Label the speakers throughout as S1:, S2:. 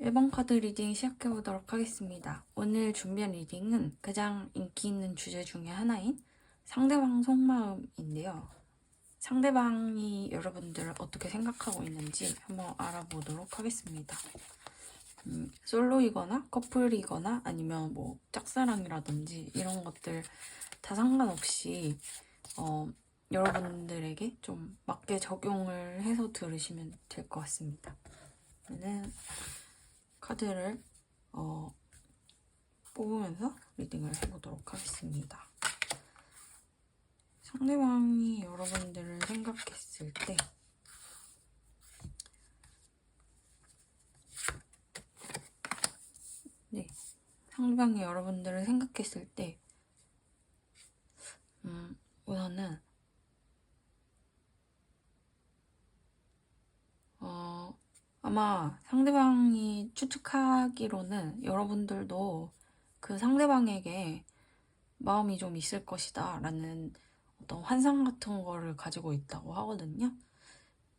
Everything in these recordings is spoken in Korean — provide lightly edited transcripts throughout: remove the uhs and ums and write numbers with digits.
S1: 1번 카드 리딩 시작해보도록 하겠습니다. 오늘 준비한 리딩은 가장 인기 있는 주제 중에 하나인 상대방 속마음인데요. 상대방이 여러분들을 어떻게 생각하고 있는지 한번 알아보도록 하겠습니다. 솔로이거나 커플이거나 아니면 뭐 짝사랑이라든지 이런 것들 다 상관없이 여러분들에게 좀 맞게 적용을 해서 들으시면 될 것 같습니다. 저는 카드를 뽑으면서 리딩을 해보도록 하겠습니다. 상대방이 여러분들을 생각했을 때 상대방이 여러분들을 생각했을 때 우선은 아마 상대방이 추측하기로는 여러분들도 그 상대방에게 마음이 좀 있을 것이다 라는 어떤 환상 같은 거를 가지고 있다고 하거든요.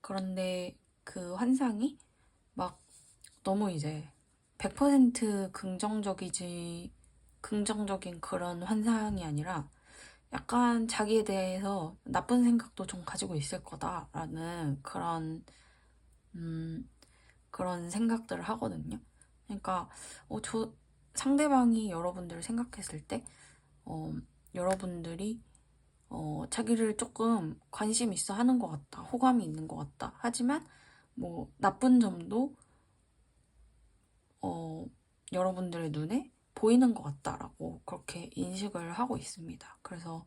S1: 그런데 그 환상이 막 너무 이제 100% 긍정적인 그런 환상이 아니라 약간 자기에 대해서 나쁜 생각도 좀 가지고 있을 거다라는 그런 생각들을 하거든요. 그러니까 상대방이 여러분들을 생각했을 때 여러분들이 자기를 조금 관심 있어 하는 것 같다, 호감이 있는 것 같다. 하지만 뭐 나쁜 점도 여러분들의 눈에 보이는 것 같다라고 그렇게 인식을 하고 있습니다. 그래서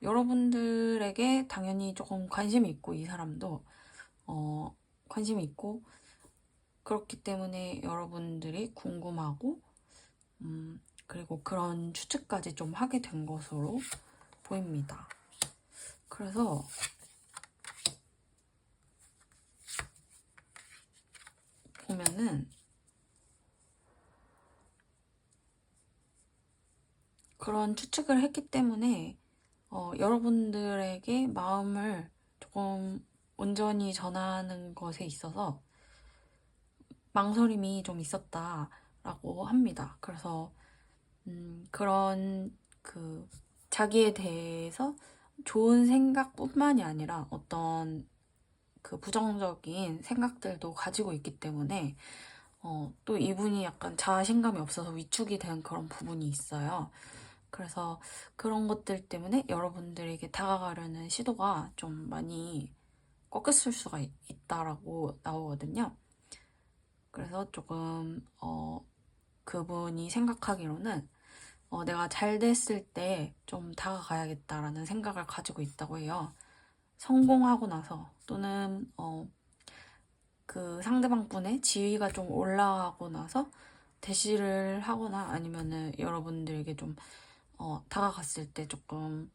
S1: 여러분들에게 당연히 조금 관심이 있고 이 사람도 관심이 있고 그렇기 때문에 여러분들이 궁금하고 그리고 그런 추측까지 좀 하게 된 것으로 보입니다. 그래서 보면은 그런 추측을 했기 때문에 여러분들에게 마음을 조금 온전히 전하는 것에 있어서 망설임이 좀 있었다라고 합니다. 그래서 그런 자기에 대해서 좋은 생각뿐만이 아니라 어떤 부정적인 생각들도 가지고 있기 때문에 또 이분이 약간 자신감이 없어서 위축이 된 그런 부분이 있어요. 그래서 그런 것들 때문에 여러분들에게 다가가려는 시도가 좀 많이 꺾였을 수가 있다라고 나오거든요. 그래서 조금 그분이 생각하기로는 내가 잘 됐을 때 좀 다가가야겠다라는 생각을 가지고 있다고 해요. 성공하고 나서 또는 그 상대방 분의 지위가 좀 올라가고 나서 대시를 하거나 아니면은 여러분들에게 좀 다가갔을 때 조금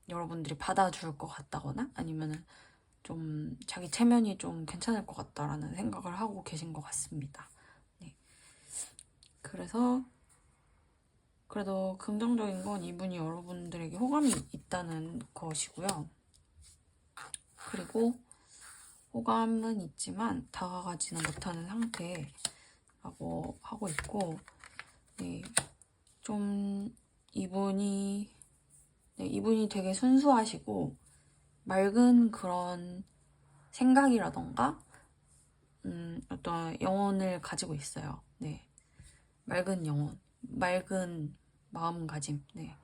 S1: 여러분들이 받아줄 것 같다거나 아니면은 좀 자기 체면이 좀 괜찮을 것 같다라는 생각을 하고 계신 것 같습니다. 네. 그래서 그래도 긍정적인 건 이분이 여러분들에게 호감이 있다는 것이고요. 그리고 호감은 있지만 다가가지는 못하는 상태라고 하고 있고, 네, 좀 이분이 되게 순수하시고 맑은 그런 생각이라던가 어떤 영혼을 가지고 있어요. 네, 맑은 영혼, 맑은 마음가짐. 네,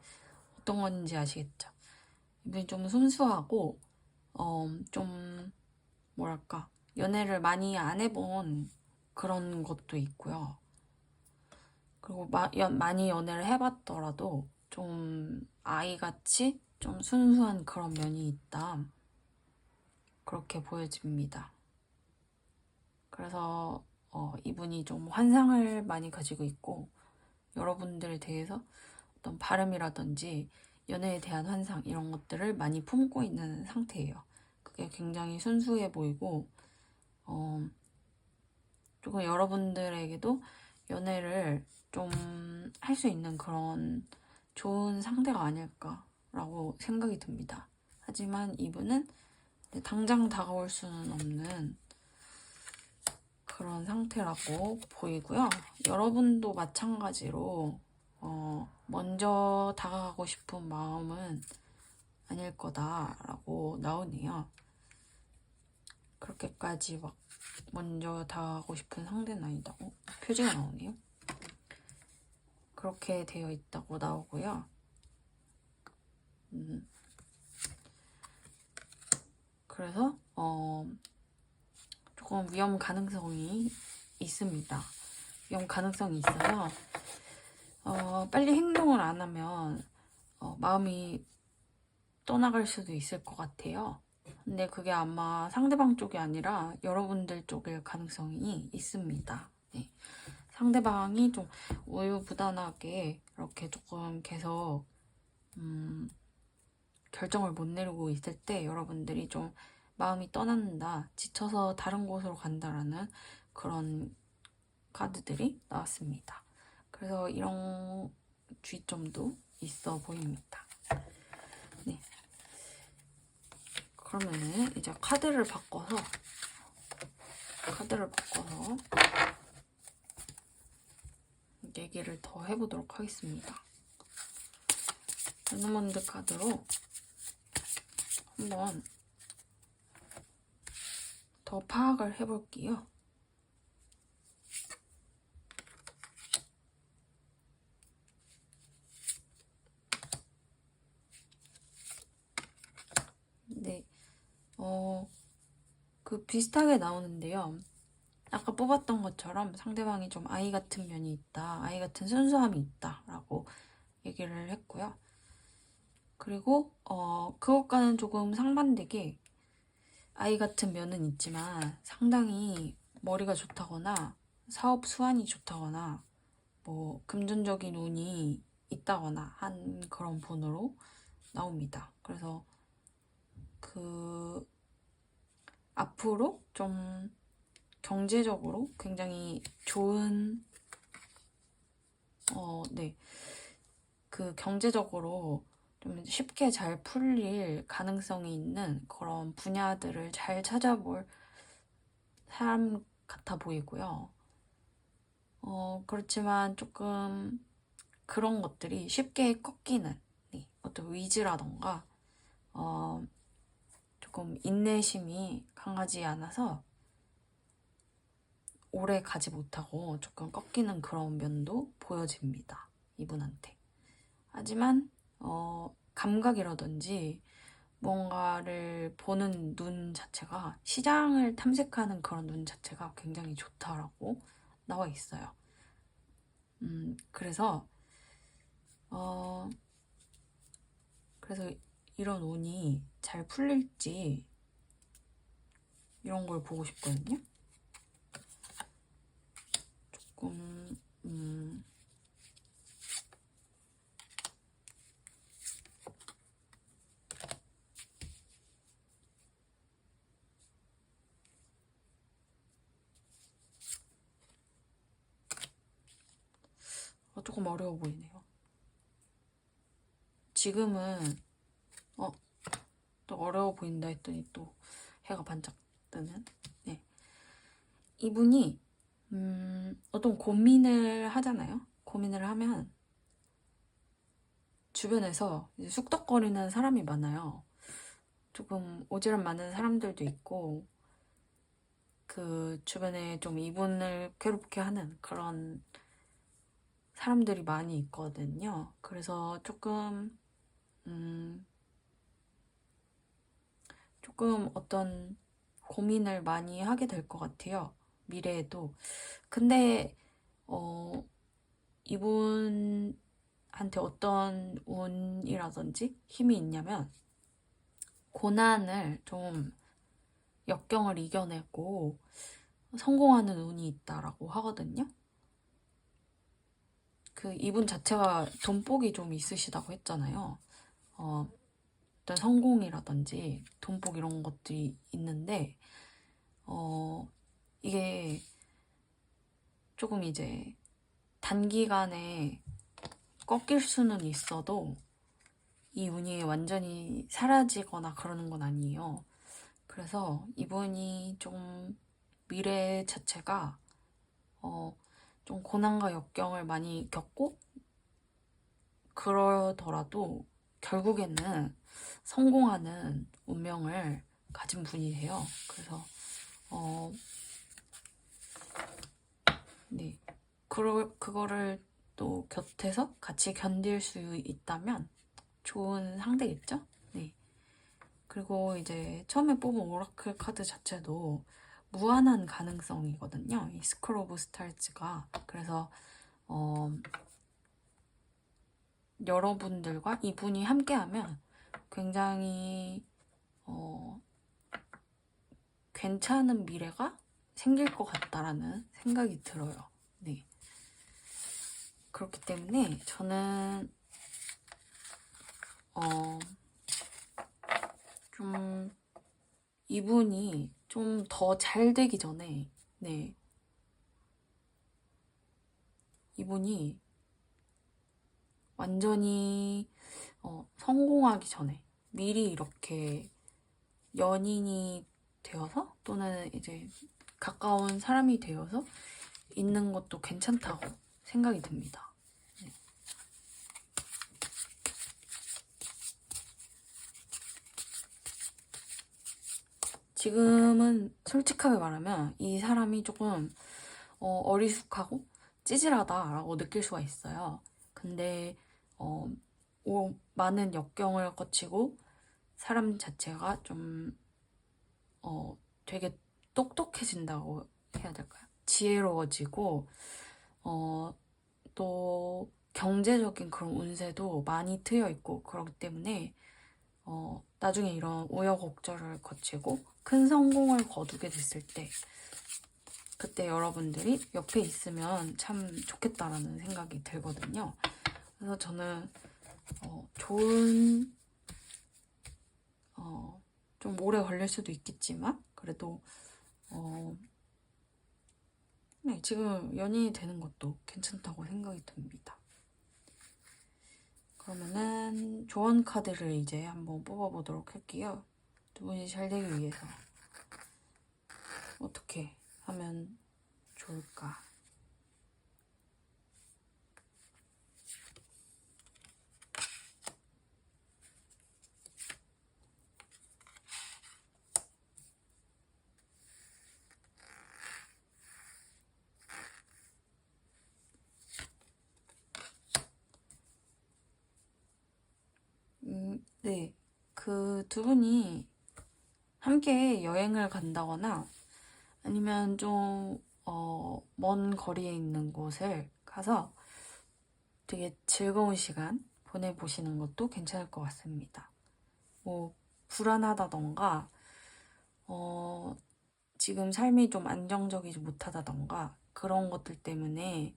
S1: 어떤 건지 아시겠죠? 이분이 좀 순수하고 좀 뭐랄까 연애를 많이 안 해본 그런 것도 있고요. 그리고 많이 연애를 해봤더라도 좀 아이같이 좀 순수한 그런 면이 있다. 그렇게 보여집니다. 그래서 이분이 좀 환상을 많이 가지고 있고 여러분들에 대해서 어떤 바람이라든지 연애에 대한 환상 이런 것들을 많이 품고 있는 상태예요. 그게 굉장히 순수해 보이고 조금 여러분들에게도 연애를 좀 할 수 있는 그런 좋은 상대가 아닐까라고 생각이 듭니다. 하지만 이분은 당장 다가올 수는 없는 그런 상태라고 보이고요. 여러분도 마찬가지로 먼저 다가가고 싶은 마음은 아닐 거다라고 나오네요. 그렇게까지 막 먼저 다가가고 싶은 상대는 아니다. 표지가 나오네요. 그렇게 되어 있다고 나오고요. 그래서 조금 위험 가능성이 있습니다. 위험 가능성이 있어요. 빨리 행동을 안 하면 마음이 떠나갈 수도 있을 것 같아요. 근데 그게 아마 상대방 쪽이 아니라 여러분들 쪽일 가능성이 있습니다. 네. 상대방이 좀 우유부단하게 이렇게 조금 계속 결정을 못 내리고 있을 때 여러분들이 좀 마음이 떠난다, 지쳐서 다른 곳으로 간다라는 그런 카드들이 나왔습니다. 그래서 이런 주의점도 있어 보입니다. 네. 그러면은 이제 카드를 바꿔서 얘기를 더 해보도록 하겠습니다. 레노먼드 카드로 한번 더 파악을 해볼게요. 네, 그 비슷하게 나오는데요. 아까 뽑았던 것처럼 상대방이 좀 아이 같은 면이 있다, 아이 같은 순수함이 있다 라고 얘기를 했고요. 그리고 그것과는 조금 상반되게 아이 같은 면은 있지만 상당히 머리가 좋다거나 사업 수완이 좋다거나 뭐 금전적인 운이 있다거나 한 그런 분으로 나옵니다. 그래서 그 앞으로 좀 경제적으로 굉장히 좋은 그 경제적으로 좀 쉽게 잘 풀릴 가능성이 있는 그런 분야들을 잘 찾아볼 사람 같아 보이고요. 그렇지만 조금 그런 것들이 쉽게 꺾이는 어떤 의지라던가 조금 인내심이 강하지 않아서 오래 가지 못하고 조금 꺾이는 그런 면도 보여집니다. 이분한테. 하지만 감각이라든지 뭔가를 보는 눈 자체가 시장을 탐색하는 그런 눈 자체가 굉장히 좋다라고 나와 있어요. 그래서 이런 운이 잘 풀릴지 이런 걸 보고 싶거든요. 조금 조금 어려워 보이네요. 지금은 또 어려워 보인다 했더니 또 해가 반짝 뜨는. 네. 이분이 어떤 고민을 하잖아요. 고민을 하면 주변에서 이제 쑥덕거리는 사람이 많아요. 조금 오지랖 많은 사람들도 있고 그 주변에 좀 이분을 괴롭게 하는 그런 사람들이 많이 있거든요. 그래서 조금 어떤 고민을 많이 하게 될 것 같아요. 미래에도. 근데 이분한테 어떤 운이라든지 힘이 있냐면 고난을 좀 역경을 이겨내고 성공하는 운이 있다라고 하거든요. 그 이분 자체가 돈복이 좀 있으시다고 했잖아요. 어떤 성공이라든지 돈복 이런 것들이 있는데 이게 조금 이제 단기간에 꺾일 수는 있어도 이 운이 완전히 사라지거나 그러는 건 아니에요. 그래서 이분이 좀 미래 자체가 좀 고난과 역경을 많이 겪고 그러더라도 결국에는 성공하는 운명을 가진 분이에요. 그래서 네, 그거를 또 곁에서 같이 견딜 수 있다면 좋은 상대겠죠? 네. 그리고 이제 처음에 뽑은 오라클 카드 자체도 무한한 가능성이거든요. 이 스크롤 오브 스타즈가. 그래서 여러분들과 이분이 함께하면 굉장히 괜찮은 미래가 생길 것 같다라는 생각이 들어요. 네. 그렇기 때문에 저는 좀 이분이 좀 더 잘 되기 전에 네. 이분이 완전히 성공하기 전에 미리 이렇게 연인이 되어서 또는 이제 가까운 사람이 되어서 있는 것도 괜찮다고 생각이 듭니다. 네. 지금은 솔직하게 말하면 이 사람이 조금 어리숙하고 찌질하다라고 느낄 수가 있어요. 근데 많은 역경을 거치고 사람 자체가 좀 되게 똑똑해진다고 해야 될까요? 지혜로워지고 또 경제적인 그런 운세도 많이 트여 있고 그렇기 때문에 나중에 이런 우여곡절을 거치고 큰 성공을 거두게 됐을 때 그때 여러분들이 옆에 있으면 참 좋겠다라는 생각이 들거든요. 그래서 저는 좋은 좀 오래 걸릴 수도 있겠지만 그래도 네, 지금 연인이 되는 것도 괜찮다고 생각이 듭니다. 그러면은 조언 카드를 이제 한번 뽑아보도록 할게요. 두 분이 잘 되기 위해서 어떻게 하면 좋을까? 네. 그 두 분이 함께 여행을 간다거나 아니면 좀, 먼 거리에 있는 곳을 가서 되게 즐거운 시간 보내보시는 것도 괜찮을 것 같습니다. 뭐, 불안하다던가, 지금 삶이 좀 안정적이지 못하다던가, 그런 것들 때문에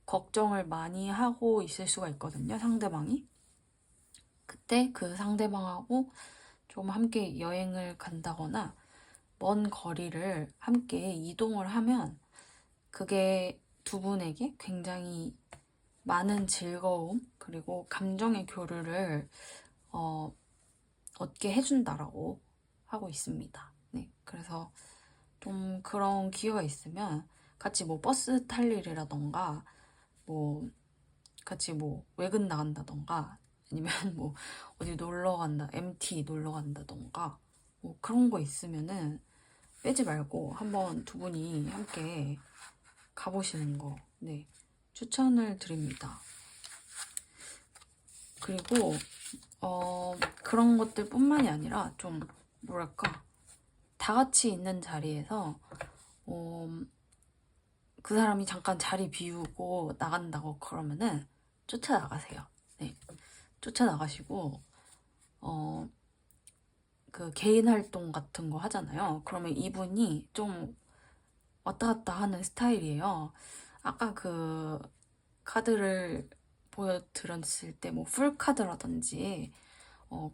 S1: 걱정을 많이 하고 있을 수가 있거든요, 상대방이. 그때 그 상대방하고 좀 함께 여행을 간다거나 먼 거리를 함께 이동을 하면 그게 두 분에게 굉장히 많은 즐거움 그리고 감정의 교류를 얻게 해준다라고 하고 있습니다. 네, 그래서 좀 그런 기회가 있으면 같이 뭐 버스 탈 일이라던가 뭐 같이 뭐 외근 나간다던가 아니면 뭐 어디 놀러 간다, MT 놀러 간다던가 뭐 그런 거 있으면은 빼지 말고 한번 두 분이 함께 가보시는 거, 네, 추천을 드립니다. 그리고 그런 것들 뿐만이 아니라 좀 뭐랄까 다 같이 있는 자리에서 그 사람이 잠깐 자리 비우고 나간다고 그러면은 쫓아나가세요. 네, 쫓아나가시고 그 개인 활동 같은 거 하잖아요. 그러면 이분이 좀 왔다 갔다 하는 스타일이에요. 아까 그 카드를 보여드렸을 때 뭐 풀카드라든지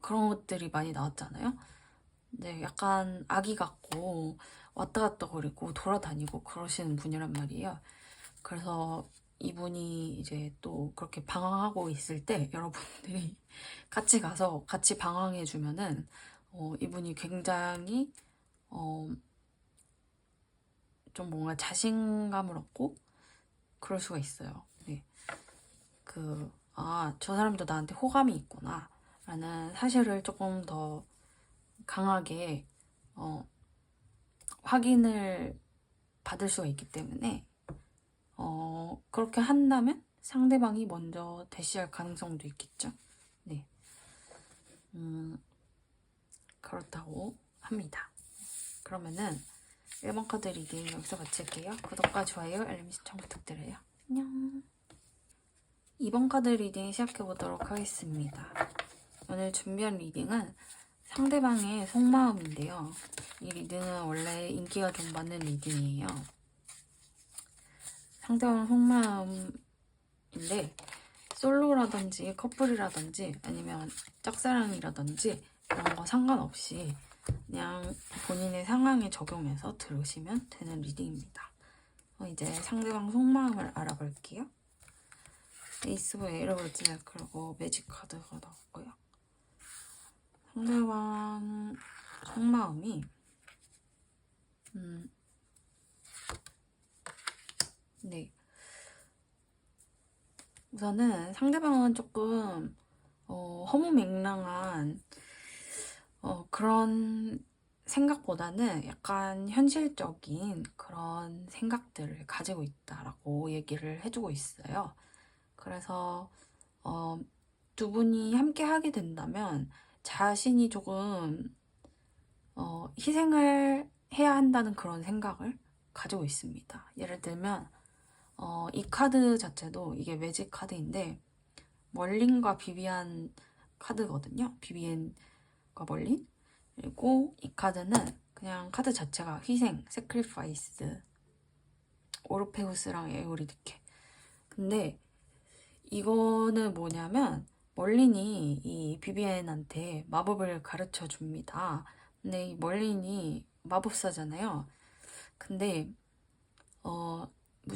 S1: 그런 것들이 많이 나왔잖아요. 네, 약간 아기 같고 왔다 갔다 거리고 돌아다니고 그러시는 분이란 말이에요. 그래서 이분이 이제 또 그렇게 방황하고 있을 때 여러분들이 같이 가서 같이 방황해주면은 이분이 굉장히 좀 뭔가 자신감을 얻고 그럴 수가 있어요. 네. 저 사람도 나한테 호감이 있구나 라는 사실을 조금 더 강하게 확인을 받을 수가 있기 때문에 그렇게 한다면 상대방이 먼저 대시할 가능성도 있겠죠. 네. 그렇다고 합니다. 그러면은 1번 카드 리딩 여기서 마칠게요. 구독과 좋아요, 알림 신청 부탁드려요. 안녕. 2번 카드 리딩 시작해보도록 하겠습니다. 오늘 준비한 리딩은 상대방의 속마음인데요. 이 리딩은 원래 인기가 좀 많은 리딩이에요. 상대방 속마음인데 솔로라든지 커플이라든지 아니면 짝사랑이라든지 이런 거 상관없이 그냥 본인의 상황에 적용해서 들으시면 되는 리딩입니다. 이제 상대방 속마음을 알아볼게요. 에이스 오브 에러블즈 그리고 매직 카드가 나왔고요. 상대방 속마음이 네, 우선은 상대방은 조금 허무맹랑한 그런 생각보다는 약간 현실적인 그런 생각들을 가지고 있다라고 얘기를 해주고 있어요. 그래서 두 분이 함께 하게 된다면 자신이 조금 희생을 해야 한다는 그런 생각을 가지고 있습니다. 예를 들면 이 카드 자체도 이게 매직 카드인데 멀린과 비비안 카드거든요. 비비안과 멀린. 그리고 이 카드는 그냥 카드 자체가 희생, 세크리파이스, 오르페우스랑 에우리디케. 근데 이거는 뭐냐면 멀린이 이 비비안한테 마법을 가르쳐 줍니다. 근데 이 멀린이 마법사잖아요. 근데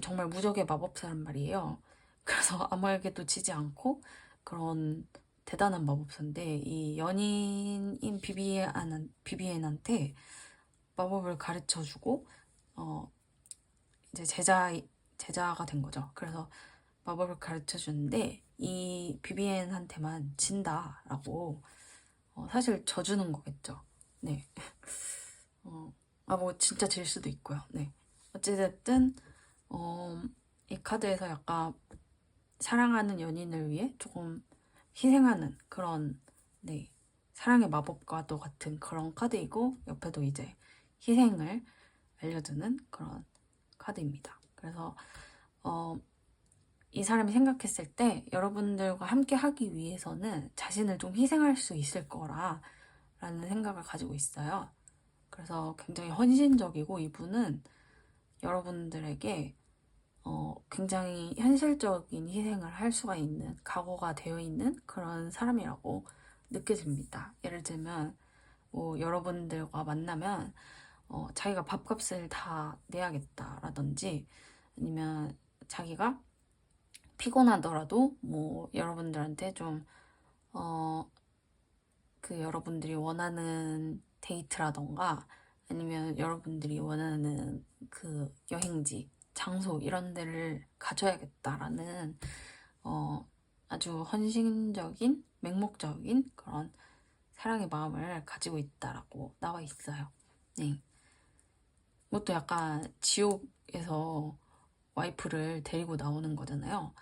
S1: 정말 무적의 마법사란 말이에요. 그래서 아무에게도 지지 않고 그런 대단한 마법사인데 이 연인인 비비안한테 마법을 가르쳐주고 이제 제자가 된 거죠. 그래서 마법을 가르쳐주는데 이 비비안한테만 진다라고 사실 져주는 거겠죠. 네. 뭐 진짜 질 수도 있고요. 네. 어찌됐든 이 카드에서 약간 사랑하는 연인을 위해 조금 희생하는 그런 네, 사랑의 마법과도 같은 그런 카드이고 옆에도 이제 희생을 알려주는 그런 카드입니다. 그래서 이 사람이 생각했을 때 여러분들과 함께 하기 위해서는 자신을 좀 희생할 수 있을 거라 라는 생각을 가지고 있어요. 그래서 굉장히 헌신적이고 이분은 여러분들에게 굉장히 현실적인 희생을 할 수가 있는 각오가 되어 있는 그런 사람이라고 느껴집니다. 예를 들면 뭐 여러분들과 만나면 자기가 밥값을 다 내야겠다라든지 아니면 자기가 피곤하더라도 뭐 여러분들한테 좀 그 여러분들이 원하는 데이트라던가 아니면 여러분들이 원하는 그 여행지 장소 이런 데를 가져야겠다라는 아주 헌신적인 맹목적인 그런 사랑의 마음을 가지고 있다라고 나와 있어요. 네. 이것도 약간 지옥에서 와이프를 데리고 나오는 거잖아요.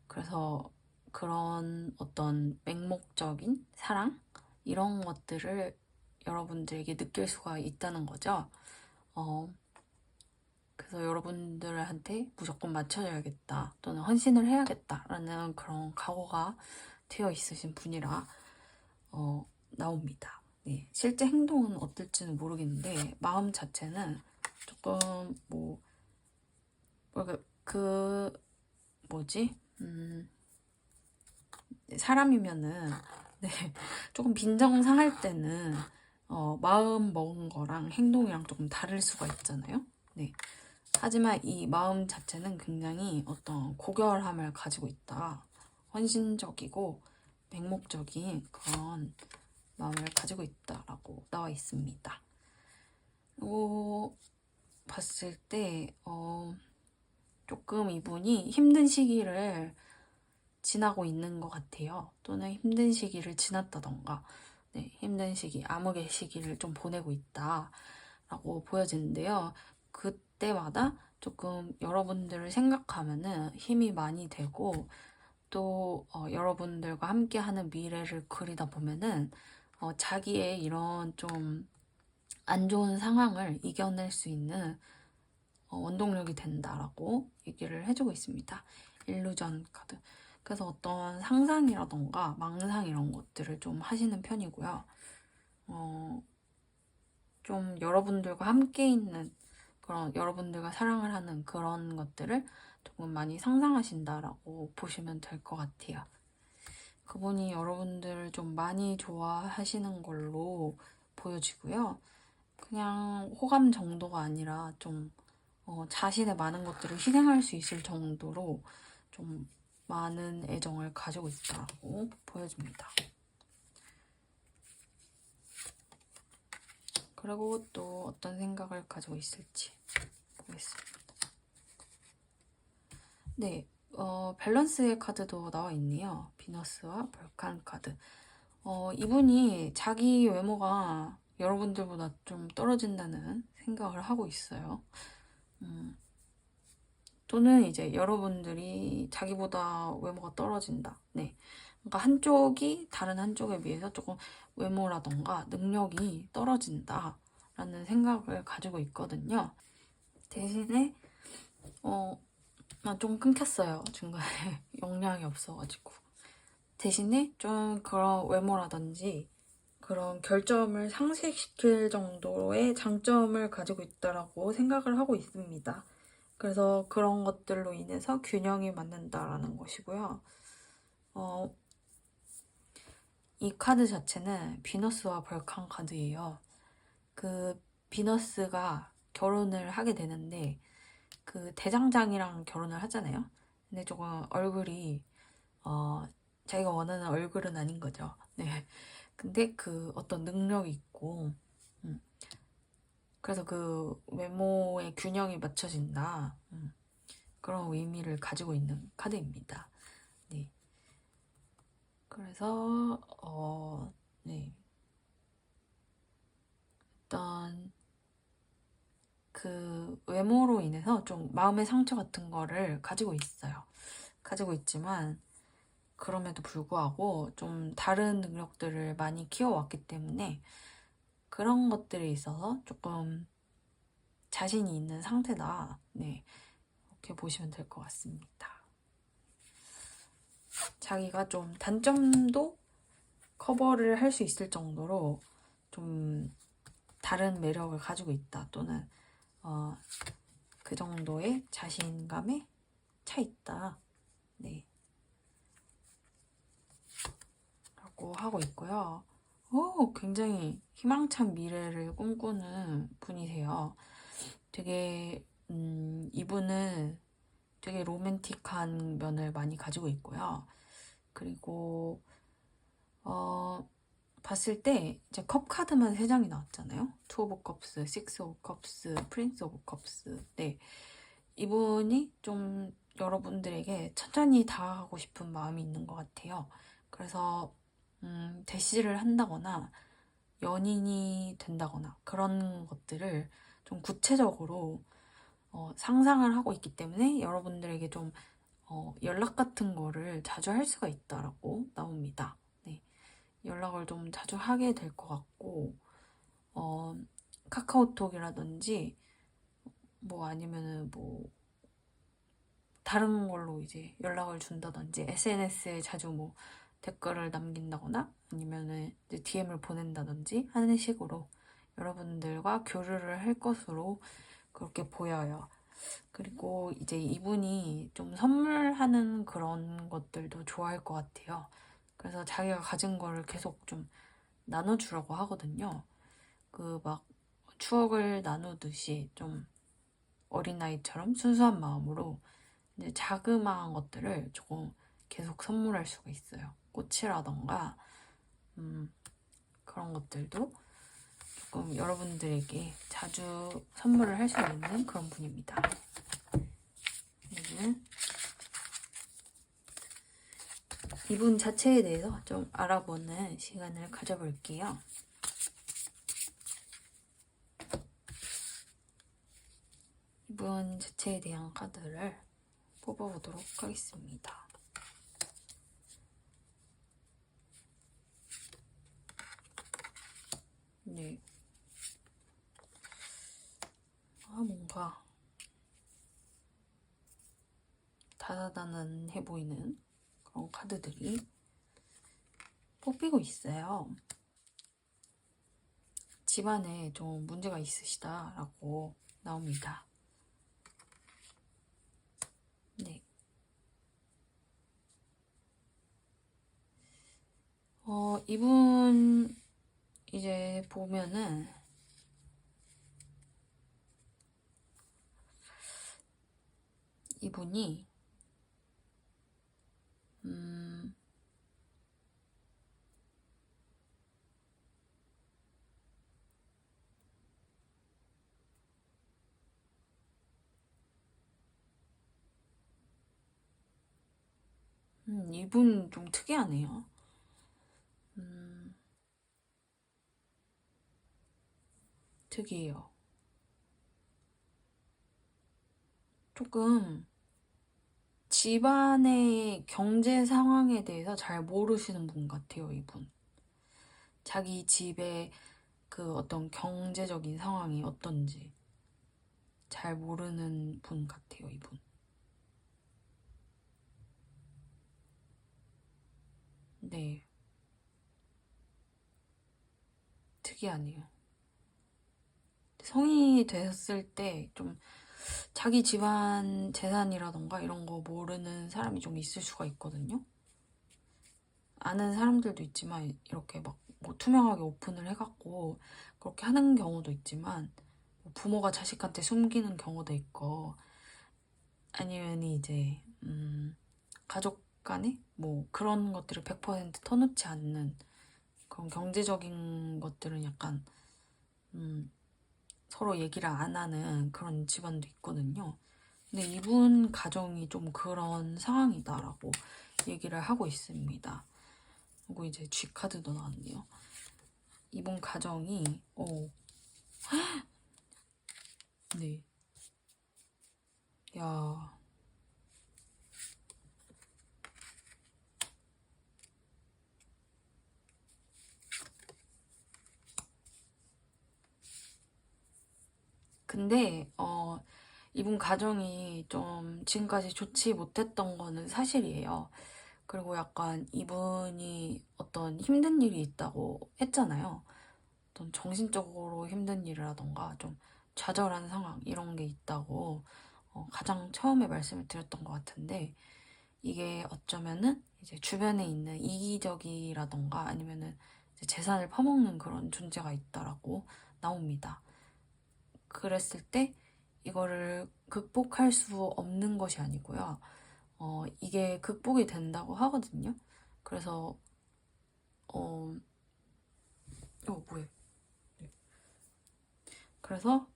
S1: 그래서 그런 어떤 맹목적인 사랑 이런 것들을 여러분들에게 느낄 수가 있다는 거죠. 그래서 여러분들한테 무조건 맞춰줘야겠다 또는 헌신을 해야겠다라는 그런 각오가 되어 있으신 분이라 나옵니다. 네, 실제 행동은 어떨지는 모르겠는데 마음 자체는 조금 뭐지? 사람이면은 네, 조금 빈정상할 때는 마음 먹은 거랑 행동이랑 조금 다를 수가 있잖아요. 네. 하지만 이 마음 자체는 굉장히 어떤 고결함을 가지고 있다. 헌신적이고 맹목적인 그런 마음을 가지고 있다라고 나와 있습니다. 봤을 때 조금 이분이 힘든 시기를 지나고 있는 것 같아요. 또는 힘든 시기를 지났다던가 네, 힘든 시기, 암흑의 시기를 좀 보내고 있다라고 보여지는데요. 그때마다 조금 여러분들을 생각하면은 힘이 많이 되고 또 여러분들과 함께하는 미래를 그리다 보면은 자기의 이런 좀 안 좋은 상황을 이겨낼 수 있는 원동력이 된다라고 얘기를 해주고 있습니다. 일루전 카드. 그래서 어떤 상상이라던가 망상 이런 것들을 좀 하시는 편이고요. 좀 여러분들과 함께 있는 그런 여러분들과 사랑을 하는 그런 것들을 조금 많이 상상하신다라고 보시면 될 것 같아요. 그분이 여러분들을 좀 많이 좋아하시는 걸로 보여지고요. 그냥 호감 정도가 아니라 좀 자신의 많은 것들을 희생할 수 있을 정도로 좀 많은 애정을 가지고 있다고 보여집니다. 그리고 또 어떤 생각을 가지고 있을지 보겠습니다. 네, 밸런스의 카드도 나와 있네요. 비너스와 벌칸 카드. 이분이 자기 외모가 여러분들보다 좀 떨어진다는 생각을 하고 있어요. 또는 이제 여러분들이 자기보다 외모가 떨어진다. 네. 그러니까 한쪽이 다른 한쪽에 비해서 조금 외모라던가 능력이 떨어진다라는 생각을 가지고 있거든요. 대신에 좀 끊겼어요. 중간에 영향이 없어가지고. 대신에 좀 그런 외모라든지 그런 결점을 상쇄시킬 정도의 장점을 가지고 있다라고 생각을 하고 있습니다. 그래서 그런 것들로 인해서 균형이 맞는다라는 것이고요. 이 카드 자체는 비너스와 벌칸 카드예요. 그 비너스가 결혼을 하게 되는데 그 대장장이랑 결혼을 하잖아요. 근데 조금 얼굴이 자기가 원하는 얼굴은 아닌 거죠. 네. 근데 그 어떤 능력이 있고 그래서 그 외모의 균형이 맞춰진다. 그런 의미를 가지고 있는 카드입니다. 네. 그래서 네. 일단 그 외모로 인해서 좀 마음의 상처 같은 거를 가지고 있어요. 가지고 있지만 그럼에도 불구하고 좀 다른 능력들을 많이 키워왔기 때문에 그런 것들에 있어서 조금 자신이 있는 상태다. 네. 이렇게 보시면 될 것 같습니다. 자기가 좀 단점도 커버를 할 수 있을 정도로 좀 다른 매력을 가지고 있다. 또는 그 정도의 자신감에 차 있다. 네. 라고 하고 있고요. 굉장히 희망찬 미래를 꿈꾸는 분이세요. 되게 이분은 되게 로맨틱한 면을 많이 가지고 있고요. 그리고 봤을 때 이제 컵 카드만 3장이 나왔잖아요. 투 오브 컵스, 식스 오브 컵스, 프린스 오브 컵스. 네. 이분이 좀 여러분들에게 천천히 다가가고 싶은 마음이 있는 것 같아요. 그래서 대시를 한다거나 연인이 된다거나 그런 것들을 좀 구체적으로 상상을 하고 있기 때문에 여러분들에게 좀 연락 같은 거를 자주 할 수가 있다라고 나옵니다. 네. 연락을 좀 자주 하게 될 것 같고 카카오톡이라든지 뭐 아니면은 뭐 다른 걸로 이제 연락을 준다든지 SNS에 자주 뭐 댓글을 남긴다거나 아니면은 이제 DM을 보낸다든지 하는 식으로 여러분들과 교류를 할 것으로 그렇게 보여요. 그리고 이제 이분이 좀 선물하는 그런 것들도 좋아할 것 같아요. 그래서 자기가 가진 거를 계속 좀 나눠주려고 하거든요. 그 막 추억을 나누듯이 좀 어린아이처럼 순수한 마음으로 이제 자그마한 것들을 조금 계속 선물할 수가 있어요. 꽃이라던가 그런 것들도 조금 여러분들에게 자주 선물을 할 수 있는 그런 분입니다. 이분 자체에 대해서 좀 알아보는 시간을 가져볼게요. 이분 자체에 대한 카드를 뽑아보도록 하겠습니다. 네. 뭔가 다다다난해 보이는 그런 카드들이 뽑히고 있어요. 집안에 좀 문제가 있으시다라고 나옵니다. 네. 이분 이제 보면은 이분이 이분 좀 특이하네요. 특이해요. 조금 집안의 경제 상황에 대해서 잘 모르시는 분 같아요, 이분. 자기 집의 그 어떤 경제적인 상황이 어떤지 잘 모르는 분 같아요, 이분. 네. 특이하네요. 성인이 됐을 때 좀 자기 집안 재산이라던가 이런 거 모르는 사람이 좀 있을 수가 있거든요. 아는 사람들도 있지만 이렇게 막 뭐 투명하게 오픈을 해갖고 그렇게 하는 경우도 있지만 뭐 부모가 자식한테 숨기는 경우도 있고 아니면 이제 가족 간에 뭐 그런 것들을 100% 터놓지 않는 그런 경제적인 것들은 약간 서로 얘기를 안 하는 그런 집안도 있거든요. 근데 이분 가정이 좀 그런 상황이다라고 얘기를 하고 있습니다. 그리고 이제 G카드도 나왔네요. 이분 가정이 네. 야. 근데 이분 가정이 좀 지금까지 좋지 못했던 거는 사실이에요. 그리고 약간 이분이 어떤 힘든 일이 있다고 했잖아요. 어떤 정신적으로 힘든 일이라던가 좀 좌절한 상황 이런 게 있다고 가장 처음에 말씀을 드렸던 것 같은데 이게 어쩌면은 이제 주변에 있는 이기적이라던가 아니면은 이제 재산을 퍼먹는 그런 존재가 있다라고 나옵니다. 그랬을 때 이거를 극복할 수 없는 것이 아니고요. 이게 극복이 된다고 하거든요. 그래서 뭐해? 그래서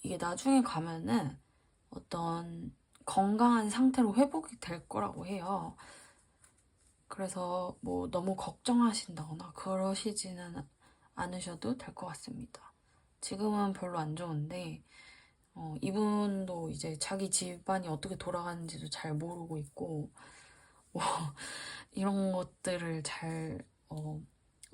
S1: 이게 나중에 가면은 어떤 건강한 상태로 회복이 될 거라고 해요. 그래서 뭐 너무 걱정하신다거나 그러시지는 않으셔도 될 것 같습니다. 지금은 별로 안 좋은데 이분도 이제 자기 집안이 어떻게 돌아가는지도 잘 모르고 있고 뭐 이런 것들을 잘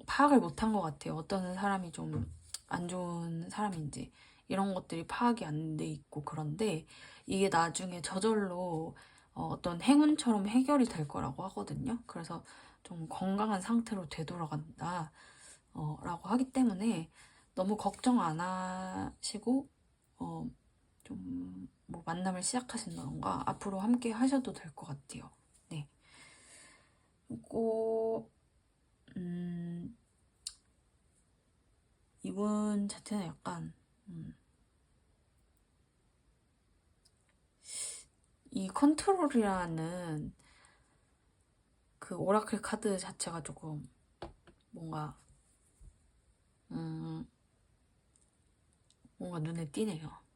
S1: 파악을 못한 것 같아요. 어떤 사람이 좀 안 좋은 사람인지 이런 것들이 파악이 안 돼 있고 그런데 이게 나중에 저절로 어떤 행운처럼 해결이 될 거라고 하거든요. 그래서 좀 건강한 상태로 되돌아간다 라고 하기 때문에 너무 걱정 안 하시고 좀 뭐 만남을 시작하신다던가 앞으로 함께 하셔도 될 것 같아요. 네. 그리고 이분 자체는 약간 이 컨트롤이라는 그 오라클 카드 자체가 조금 뭔가 눈에 띄네요.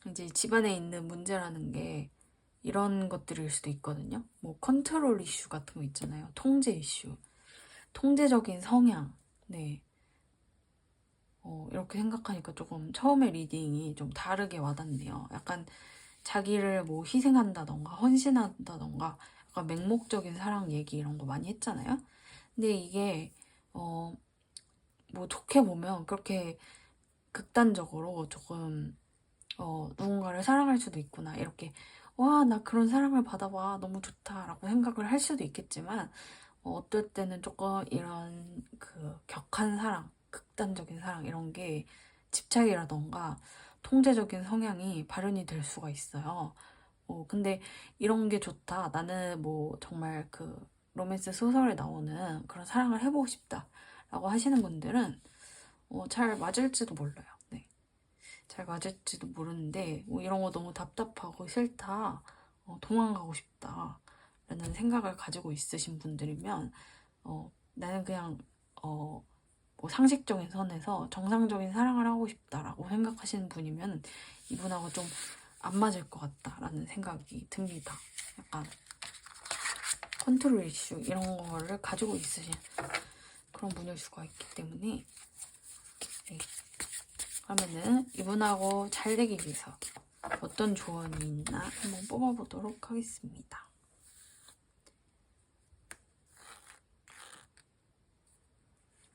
S1: 이제 집안에 있는 문제라는 게 이런 것들일 수도 있거든요. 뭐 컨트롤 이슈 같은 거 있잖아요. 통제 이슈, 통제적인 성향. 네. 이렇게 생각하니까 조금 처음에 리딩이 좀 다르게 와닿네요. 약간 자기를 뭐 희생한다던가 헌신한다던가 약간 맹목적인 사랑 얘기 이런 거 많이 했잖아요. 근데 이게 뭐 좋게 보면 그렇게 극단적으로 조금 누군가를 사랑할 수도 있구나 이렇게 와 나 그런 사랑을 받아봐 너무 좋다라고 생각을 할 수도 있겠지만 어떨 때는 조금 이런 그 격한 사랑 극단적인 사랑 이런 게 집착이라던가 통제적인 성향이 발현이 될 수가 있어요. 근데 이런 게 좋다. 나는 뭐 정말 그 로맨스 소설에 나오는 그런 사랑을 해보고 싶다. 라고 하시는 분들은 잘 맞을지도 몰라요. 네. 잘 맞을지도 모르는데 이런 거 너무 답답하고 싫다. 도망가고 싶다. 라는 생각을 가지고 있으신 분들이면 나는 그냥 뭐 상식적인 선에서 정상적인 사랑을 하고 싶다라고 생각하시는 분이면 이분하고 좀 안 맞을 것 같다라는 생각이 듭니다. 약간 컨트롤 이슈 이런 거를 가지고 있으신 그런 분일 수가 있기 때문에 네. 그러면은 이분하고 잘 되기 위해서 어떤 조언이 있나 한번 뽑아보도록 하겠습니다.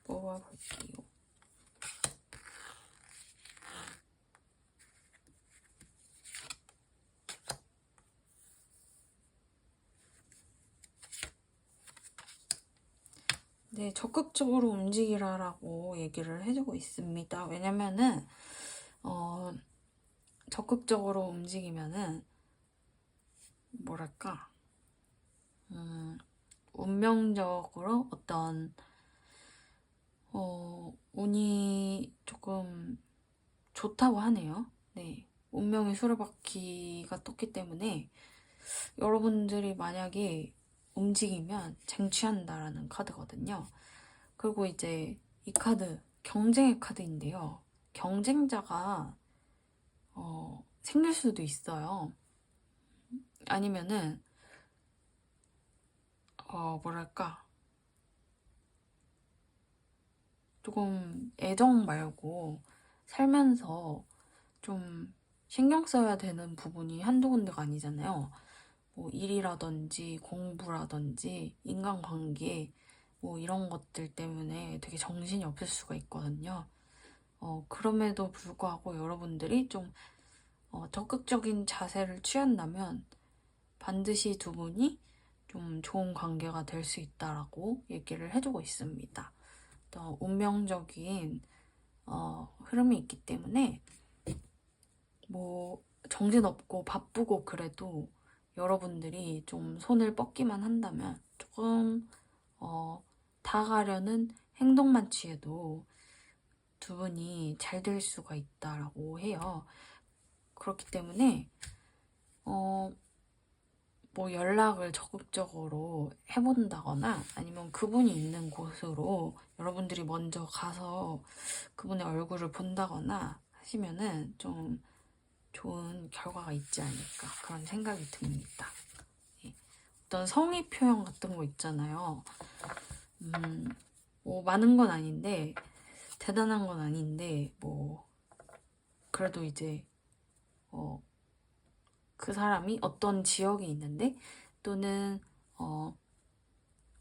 S1: 뽑아볼게요. 네, 적극적으로 움직이라라고 얘기를 해주고 있습니다. 왜냐면은 적극적으로 움직이면은 뭐랄까 운명적으로 어떤 운이 조금 좋다고 하네요. 네, 운명의 수레바퀴가 떴기 때문에 여러분들이 만약에 움직이면 쟁취한다라는 카드거든요. 그리고 이제 이 카드 경쟁의 카드인데요. 경쟁자가 생길 수도 있어요. 아니면은 뭐랄까 조금 애정 말고 살면서 좀 신경 써야 되는 부분이 한두 군데가 아니잖아요. 뭐 일이라든지 공부라든지 인간관계 뭐 이런 것들 때문에 되게 정신이 없을 수가 있거든요. 그럼에도 불구하고 여러분들이 좀 적극적인 자세를 취한다면 반드시 두 분이 좀 좋은 관계가 될 수 있다라고 얘기를 해주고 있습니다. 또 운명적인 흐름이 있기 때문에 뭐 정신없고 바쁘고 그래도 여러분들이 좀 손을 뻗기만 한다면 조금 다가가려는 행동만 취해도 두 분이 잘 될 수가 있다라고 해요. 그렇기 때문에 뭐 연락을 적극적으로 해본다거나 아니면 그분이 있는 곳으로 여러분들이 먼저 가서 그분의 얼굴을 본다거나 하시면은 좀 좋은 결과가 있지 않을까 그런 생각이 듭니다. 예. 어떤 성의 표현 같은 거 있잖아요. 뭐 많은 건 아닌데 대단한 건 아닌데 뭐 그래도 이제 그 사람이 어떤 지역에 있는데 또는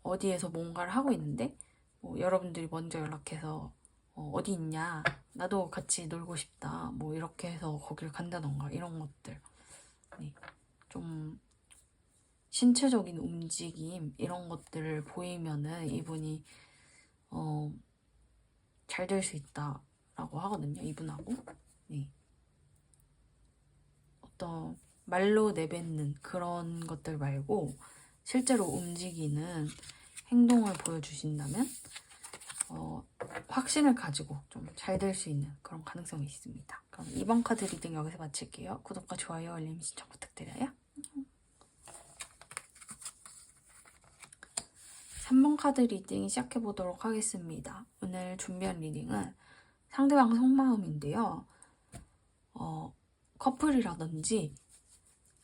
S1: 어디에서 뭔가를 하고 있는데 뭐 여러분들이 먼저 연락해서 어디 있냐, 나도 같이 놀고 싶다, 뭐 이렇게 해서 거길 간다던가 이런 것들. 네, 좀 신체적인 움직임 이런 것들을 보이면은 이분이 잘 될 수 있다라고 하거든요, 이분하고. 네. 어떤 말로 내뱉는 그런 것들 말고 실제로 움직이는 행동을 보여주신다면 확신을 가지고 좀 잘 될 수 있는 그런 가능성이 있습니다. 그럼 이번 카드 리딩 여기서 마칠게요. 구독과 좋아요, 알림 신청 부탁드려요. 3번 카드 리딩 시작해보도록 하겠습니다. 오늘 준비한 리딩은 상대방 속마음인데요. 커플이라든지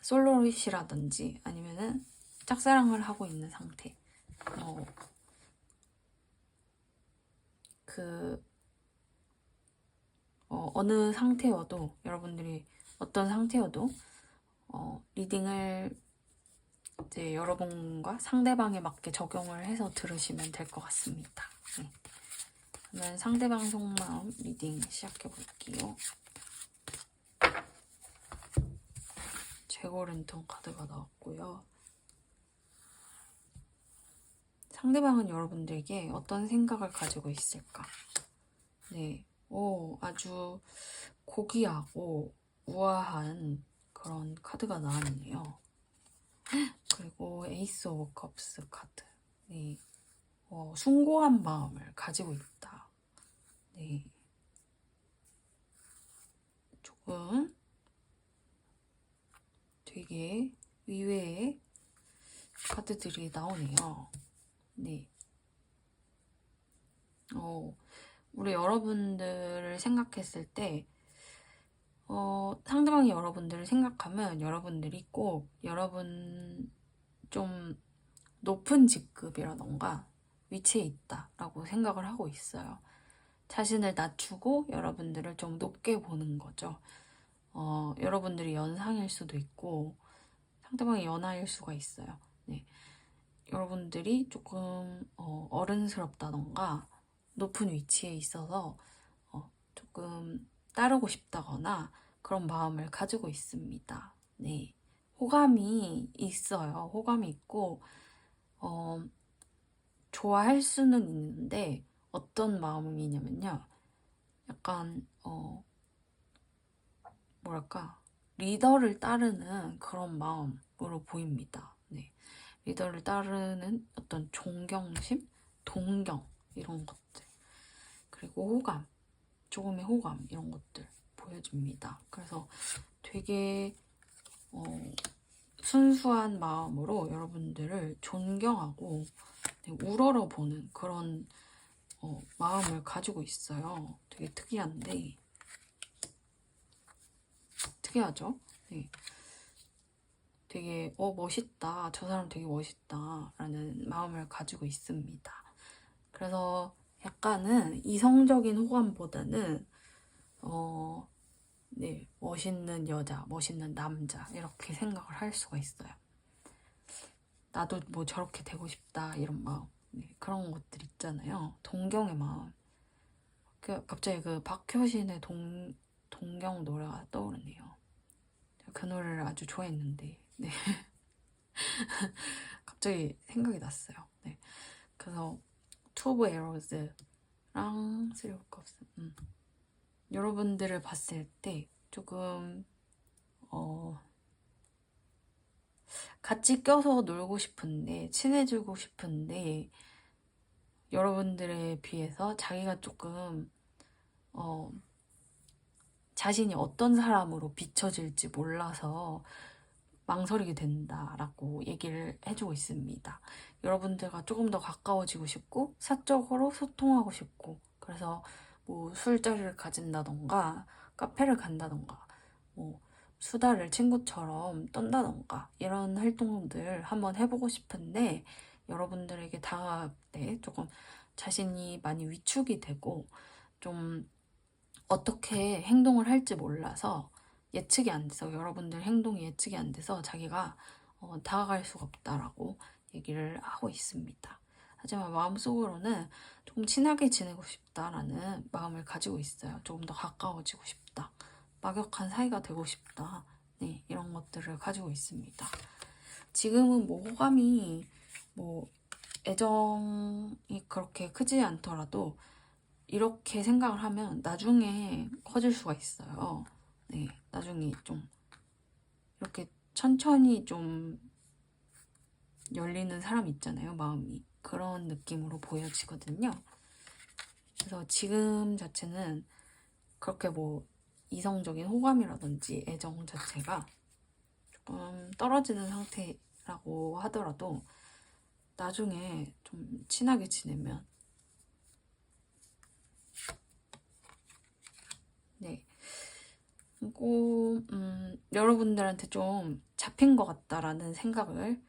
S1: 솔로이시라든지 아니면은 짝사랑을 하고 있는 상태, 어느 상태여도, 여러분들이 어떤 상태여도 리딩을 이제 여러분과 상대방에 맞게 적용을 해서 들으시면 될 것 같습니다. 네. 그러면 상대방 속마음 리딩 시작해 볼게요. 제거랜턴 카드가 나왔고요. 상대방은 여러분들에게 어떤 생각을 가지고 있을까? 네, 아주 고귀하고 우아한 그런 카드가 나왔네요. 그리고 에이스 오브 컵스 카드. 네, 숭고한 마음을 가지고 있다. 네, 조금 되게 의외의 카드들이 나오네요. 네, 우리 여러분들을 생각했을 때 상대방이 여러분들을 생각하면 여러분들이 꼭 여러분 좀 높은 직급이라던가 위치에 있다라고 생각을 하고 있어요. 자신을 낮추고 여러분들을 좀 높게 보는 거죠. 여러분들이 연상일 수도 있고 상대방이 연하일 수가 있어요. 네. 여러분들이 조금 어른스럽다던가 높은 위치에 있어서 조금 따르고 싶다거나 그런 마음을 가지고 있습니다. 네. 호감이 있어요. 호감이 있고 좋아할 수는 있는데 어떤 마음이냐면요. 약간 뭐랄까, 리더를 따르는 그런 마음으로 보입니다. 네. 리더를 따르는 어떤 존경심, 동경 이런 것들, 그리고 호감, 조금의 호감 이런 것들 보여줍니다. 그래서 되게 순수한 마음으로 여러분들을 존경하고 우러러보는 그런 마음을 가지고 있어요. 되게 특이한데, 특이하죠? 네. 되게 멋있다, 저 사람 되게 멋있다 라는 마음을 가지고 있습니다. 그래서 약간은 이성적인 호감보다는 네, 멋있는 여자, 멋있는 남자 이렇게 생각을 할 수가 있어요. 나도 뭐 저렇게 되고 싶다 이런 마음, 네, 그런 것들 있잖아요. 동경의 마음. 갑자기 그 박효신의 동경 노래가 떠오르네요. 그 노래를 아주 좋아했는데, 네. 갑자기 생각이 났어요. 네. 그래서 투 오브 에러즈랑 쓰리 오브 컵스, 여러분들을 봤을 때 조금 같이 껴서 놀고 싶은데, 친해지고 싶은데 여러분들에 비해서 자기가 조금 자신이 어떤 사람으로 비춰질지 몰라서 망설이게 된다라고 얘기를 해주고 있습니다. 여러분들과 조금 더 가까워지고 싶고 사적으로 소통하고 싶고, 그래서 뭐 술자리를 가진다던가 카페를 간다던가 뭐 수다를 친구처럼 떤다던가 이런 활동들 한번 해보고 싶은데, 여러분들에게 다가갈 때 조금 자신이 많이 위축이 되고 좀 어떻게 행동을 할지 몰라서 예측이 안 돼서, 여러분들 행동이 예측이 안 돼서 자기가 다가갈 수가 없다라고 얘기를 하고 있습니다. 하지만 마음속으로는 조금 친하게 지내고 싶다라는 마음을 가지고 있어요. 조금 더 가까워지고 싶다. 막역한 사이가 되고 싶다. 네, 이런 것들을 가지고 있습니다. 지금은 뭐 호감이 뭐 애정이 그렇게 크지 않더라도 이렇게 생각을 하면 나중에 커질 수가 있어요. 네, 나중에 좀 이렇게 천천히 좀 열리는 사람 있잖아요, 마음이. 그런 느낌으로 보여지거든요. 그래서 지금 자체는 그렇게 뭐 이성적인 호감이라든지 애정 자체가 조금 떨어지는 상태라고 하더라도 나중에 좀 친하게 지내면 네, 그리고 여러분들한테 좀 잡힌 것 같다라는 생각을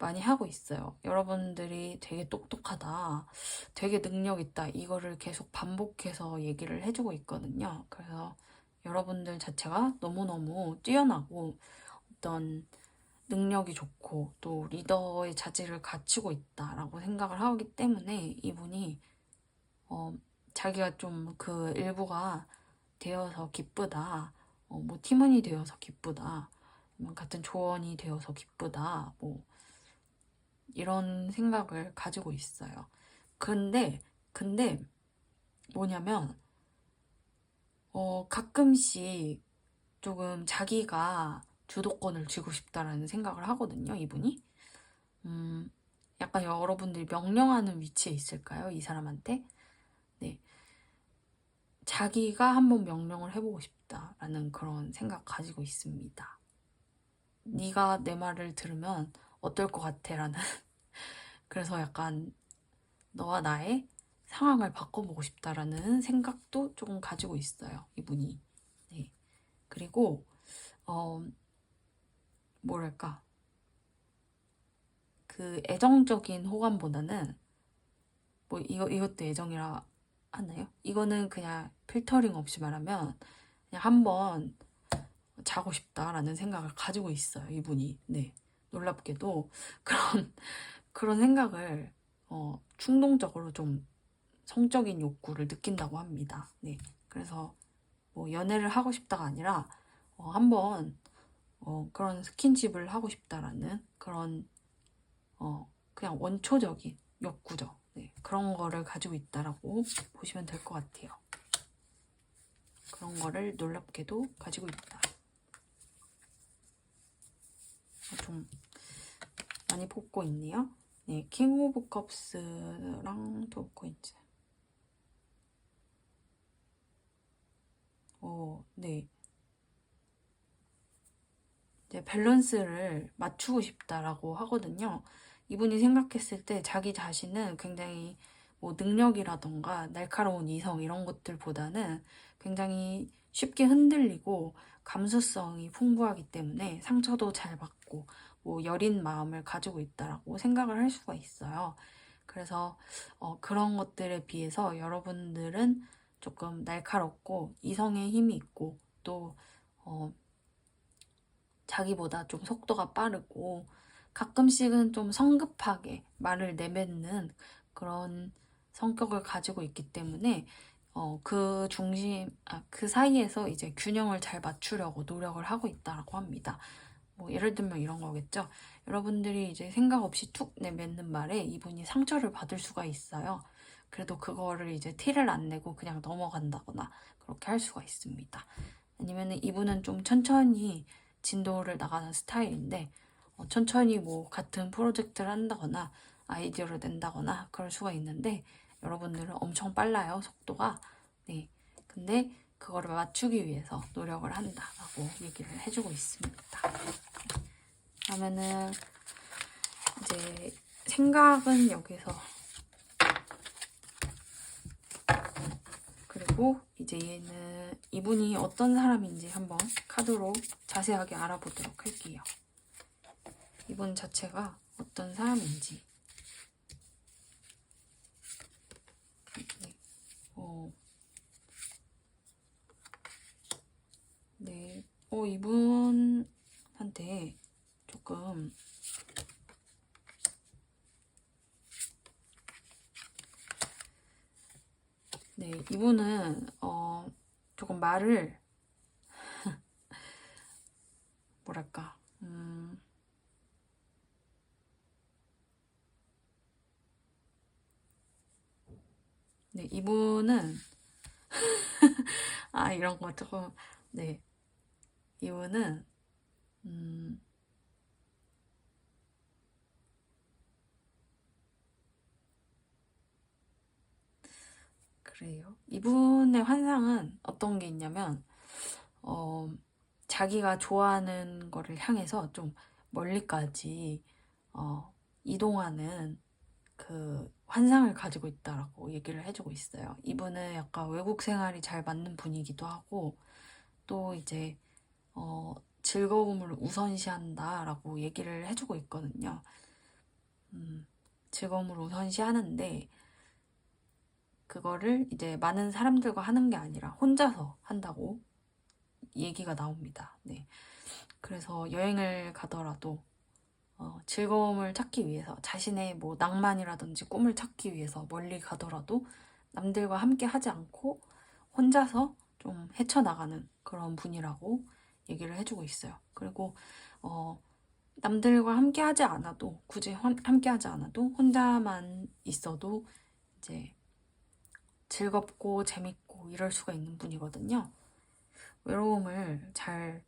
S1: 많이 하고 있어요. 여러분들이 되게 똑똑하다, 되게 능력 있다, 이거를 계속 반복해서 얘기를 해주고 있거든요. 그래서 여러분들 자체가 너무너무 뛰어나고 어떤 능력이 좋고 또 리더의 자질을 갖추고 있다라고 생각을 하기 때문에 이분이 자기가 좀 그 일부가 되어서 기쁘다, 뭐 팀원이 되어서 기쁘다, 같은 조언이 되어서 기쁘다, 뭐 이런 생각을 가지고 있어요. 근데 뭐냐면 가끔씩 조금 자기가 주도권을 쥐고 싶다라는 생각을 하거든요, 이분이. 약간 여러분들이 명령하는 위치에 있을까요, 이 사람한테? 네, 자기가 한번 명령을 해보고 싶다라는 그런 생각 가지고 있습니다. 네가 내 말을 들으면 어떨 것 같아? 라는 그래서 약간 너와 나의 상황을 바꿔보고 싶다라는 생각도 조금 가지고 있어요, 이분이. 네. 그리고 뭐랄까, 그 애정적인 호감보다는 뭐 이것도 애정이라 하나요? 이거는 그냥 필터링 없이 말하면 그냥 한번 자고 싶다라는 생각을 가지고 있어요, 이분이. 네. 놀랍게도 그런 생각을 충동적으로 좀 성적인 욕구를 느낀다고 합니다. 네. 그래서 뭐 연애를 하고 싶다가 아니라 한번 그런 스킨십을 하고 싶다라는 그런 그냥 원초적인 욕구죠. 네. 그런 거를 가지고 있다라고 보시면 될 것 같아요. 그런 거를 놀랍게도 가지고 있다. 좀 많이 뽑고 있네요. 네, 킹 오브 컵스랑 돌코인즈. 네. 이제 밸런스를 맞추고 싶다라고 하거든요. 이분이 생각했을 때 자기 자신은 굉장히 뭐 능력이라던가 날카로운 이성 이런 것들보다는 굉장히 쉽게 흔들리고 감수성이 풍부하기 때문에 상처도 잘 받고 뭐 여린 마음을 가지고 있다라고 생각을 할 수가 있어요. 그래서 그런 것들에 비해서 여러분들은 조금 날카롭고 이성의 힘이 있고 또 자기보다 좀 속도가 빠르고 가끔씩은 좀 성급하게 말을 내뱉는 그런 성격을 가지고 있기 때문에 그 사이에서 이제 균형을 잘 맞추려고 노력을 하고 있다고 합니다. 뭐 예를 들면 이런 거겠죠. 여러분들이 이제 생각 없이 툭 내뱉는 말에 이분이 상처를 받을 수가 있어요. 그래도 그거를 이제 티를 안 내고 그냥 넘어간다거나 그렇게 할 수가 있습니다. 아니면 이분은 좀 천천히 진도를 나가는 스타일인데 천천히 뭐 같은 프로젝트를 한다거나 아이디어를 낸다거나 그럴 수가 있는데 여러분들은 엄청 빨라요, 속도가. 네, 근데 그거를 맞추기 위해서 노력을 한다라고 얘기를 해주고 있습니다. 그러면은 이제 생각은 여기서, 그리고 이제 이분이 어떤 사람인지 한번 카드로 자세하게 알아보도록 할게요. 이분 자체가 어떤 사람인지. 네. 이분한테 조금 네, 이분은 조금 말을 뭐랄까 네, 이분은 이런 거 조금 네, 이분은 음, 그래요. 이분의 환상은 어떤 게 있냐면 어, 자기가 좋아하는 거를 향해서 좀 멀리까지 이동하는 그 환상을 가지고 있다라고 얘기를 해주고 있어요. 이분은 약간 외국 생활이 잘 맞는 분이기도 하고 또 이제 즐거움을 우선시한다라고 얘기를 해주고 있거든요. 즐거움을 우선시하는데 그거를 이제 많은 사람들과 하는 게 아니라 혼자서 한다고 얘기가 나옵니다. 네. 그래서 여행을 가더라도 즐거움을 찾기 위해서 자신의 뭐 낭만이라든지 꿈을 찾기 위해서 멀리 가더라도 남들과 함께 하지 않고 혼자서 좀 헤쳐나가는 그런 분이라고 얘기를 해주고 있어요. 그리고 남들과 함께 하지 않아도 굳이 함께 하지 않아도 혼자만 있어도 이제 즐겁고 재밌고 이럴 수가 있는 분이거든요. 외로움을 잘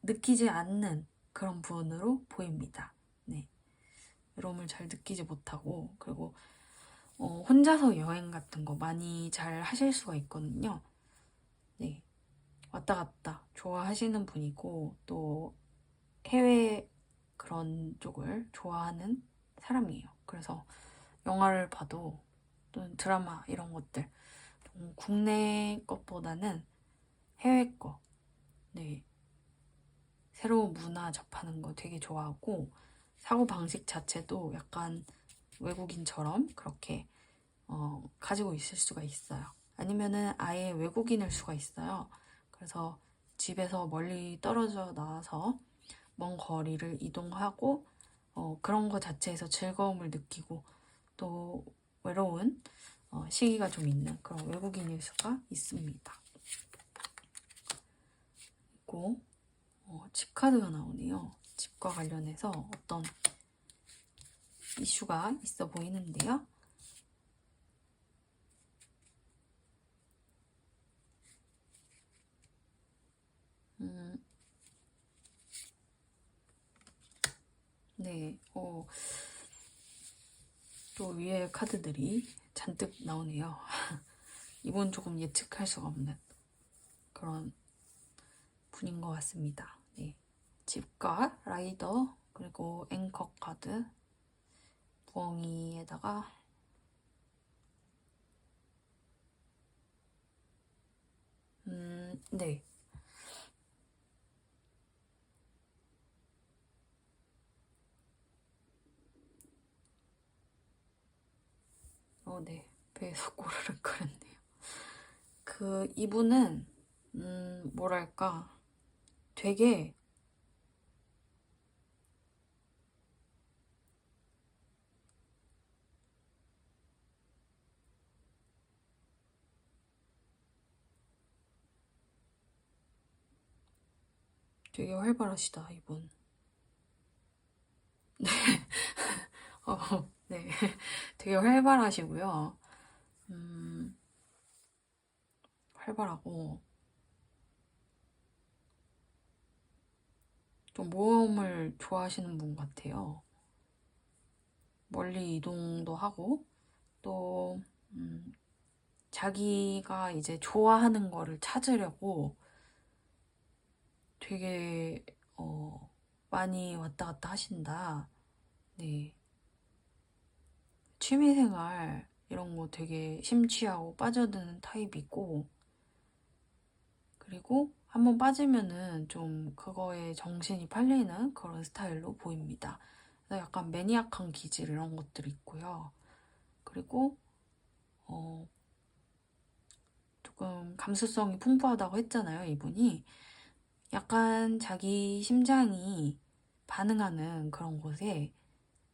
S1: 느끼지 않는 그런 분으로 보입니다. 네. 외로움을 잘 느끼지 못하고 그리고 혼자서 여행 같은 거 많이 잘 하실 수가 있거든요. 네. 왔다 갔다 좋아하시는 분이고 또 해외 그런 쪽을 좋아하는 사람이에요. 그래서 영화를 봐도 또는 드라마 이런 것들 국내 것보다는 해외 거 네. 새로운 문화 접하는 거 되게 좋아하고 사고방식 자체도 약간 외국인처럼 그렇게 가지고 있을 수가 있어요. 아니면은 아예 외국인일 수가 있어요. 그래서 집에서 멀리 떨어져 나와서 먼 거리를 이동하고 그런 거 자체에서 즐거움을 느끼고 또 외로운 시기가 좀 있는 그런 외국인일 수가 있습니다. 그리고 집 카드가 나오네요. 집과 관련해서 어떤 이슈가 있어 보이는데요. 네, 또 위에 카드들이 잔뜩 나오네요. 이번 조금 예측할 수가 없는 그런 분인 것 같습니다. 네. 집과 라이더 그리고 앵커 카드 부엉이에다가 네. 네. 배에서 꼬르륵 거렸네요. 이분은 뭐랄까 되게 되게 활발하시다 이분. 네. 되게 활발하시고요. 활발하고 좀 모험을 좋아하시는 분 같아요. 멀리 이동도 하고 또 자기가 이제 좋아하는 거를 찾으려고 되게 많이 왔다 갔다 하신다. 네. 취미생활 이런 거 되게 심취하고 빠져드는 타입이고 그리고 한번 빠지면은 좀 그거에 정신이 팔리는 그런 스타일로 보입니다. 그래서 약간 매니악한 기질 이런 것들이 있고요. 그리고 조금 감수성이 풍부하다고 했잖아요, 이분이. 약간 자기 심장이 반응하는 그런 곳에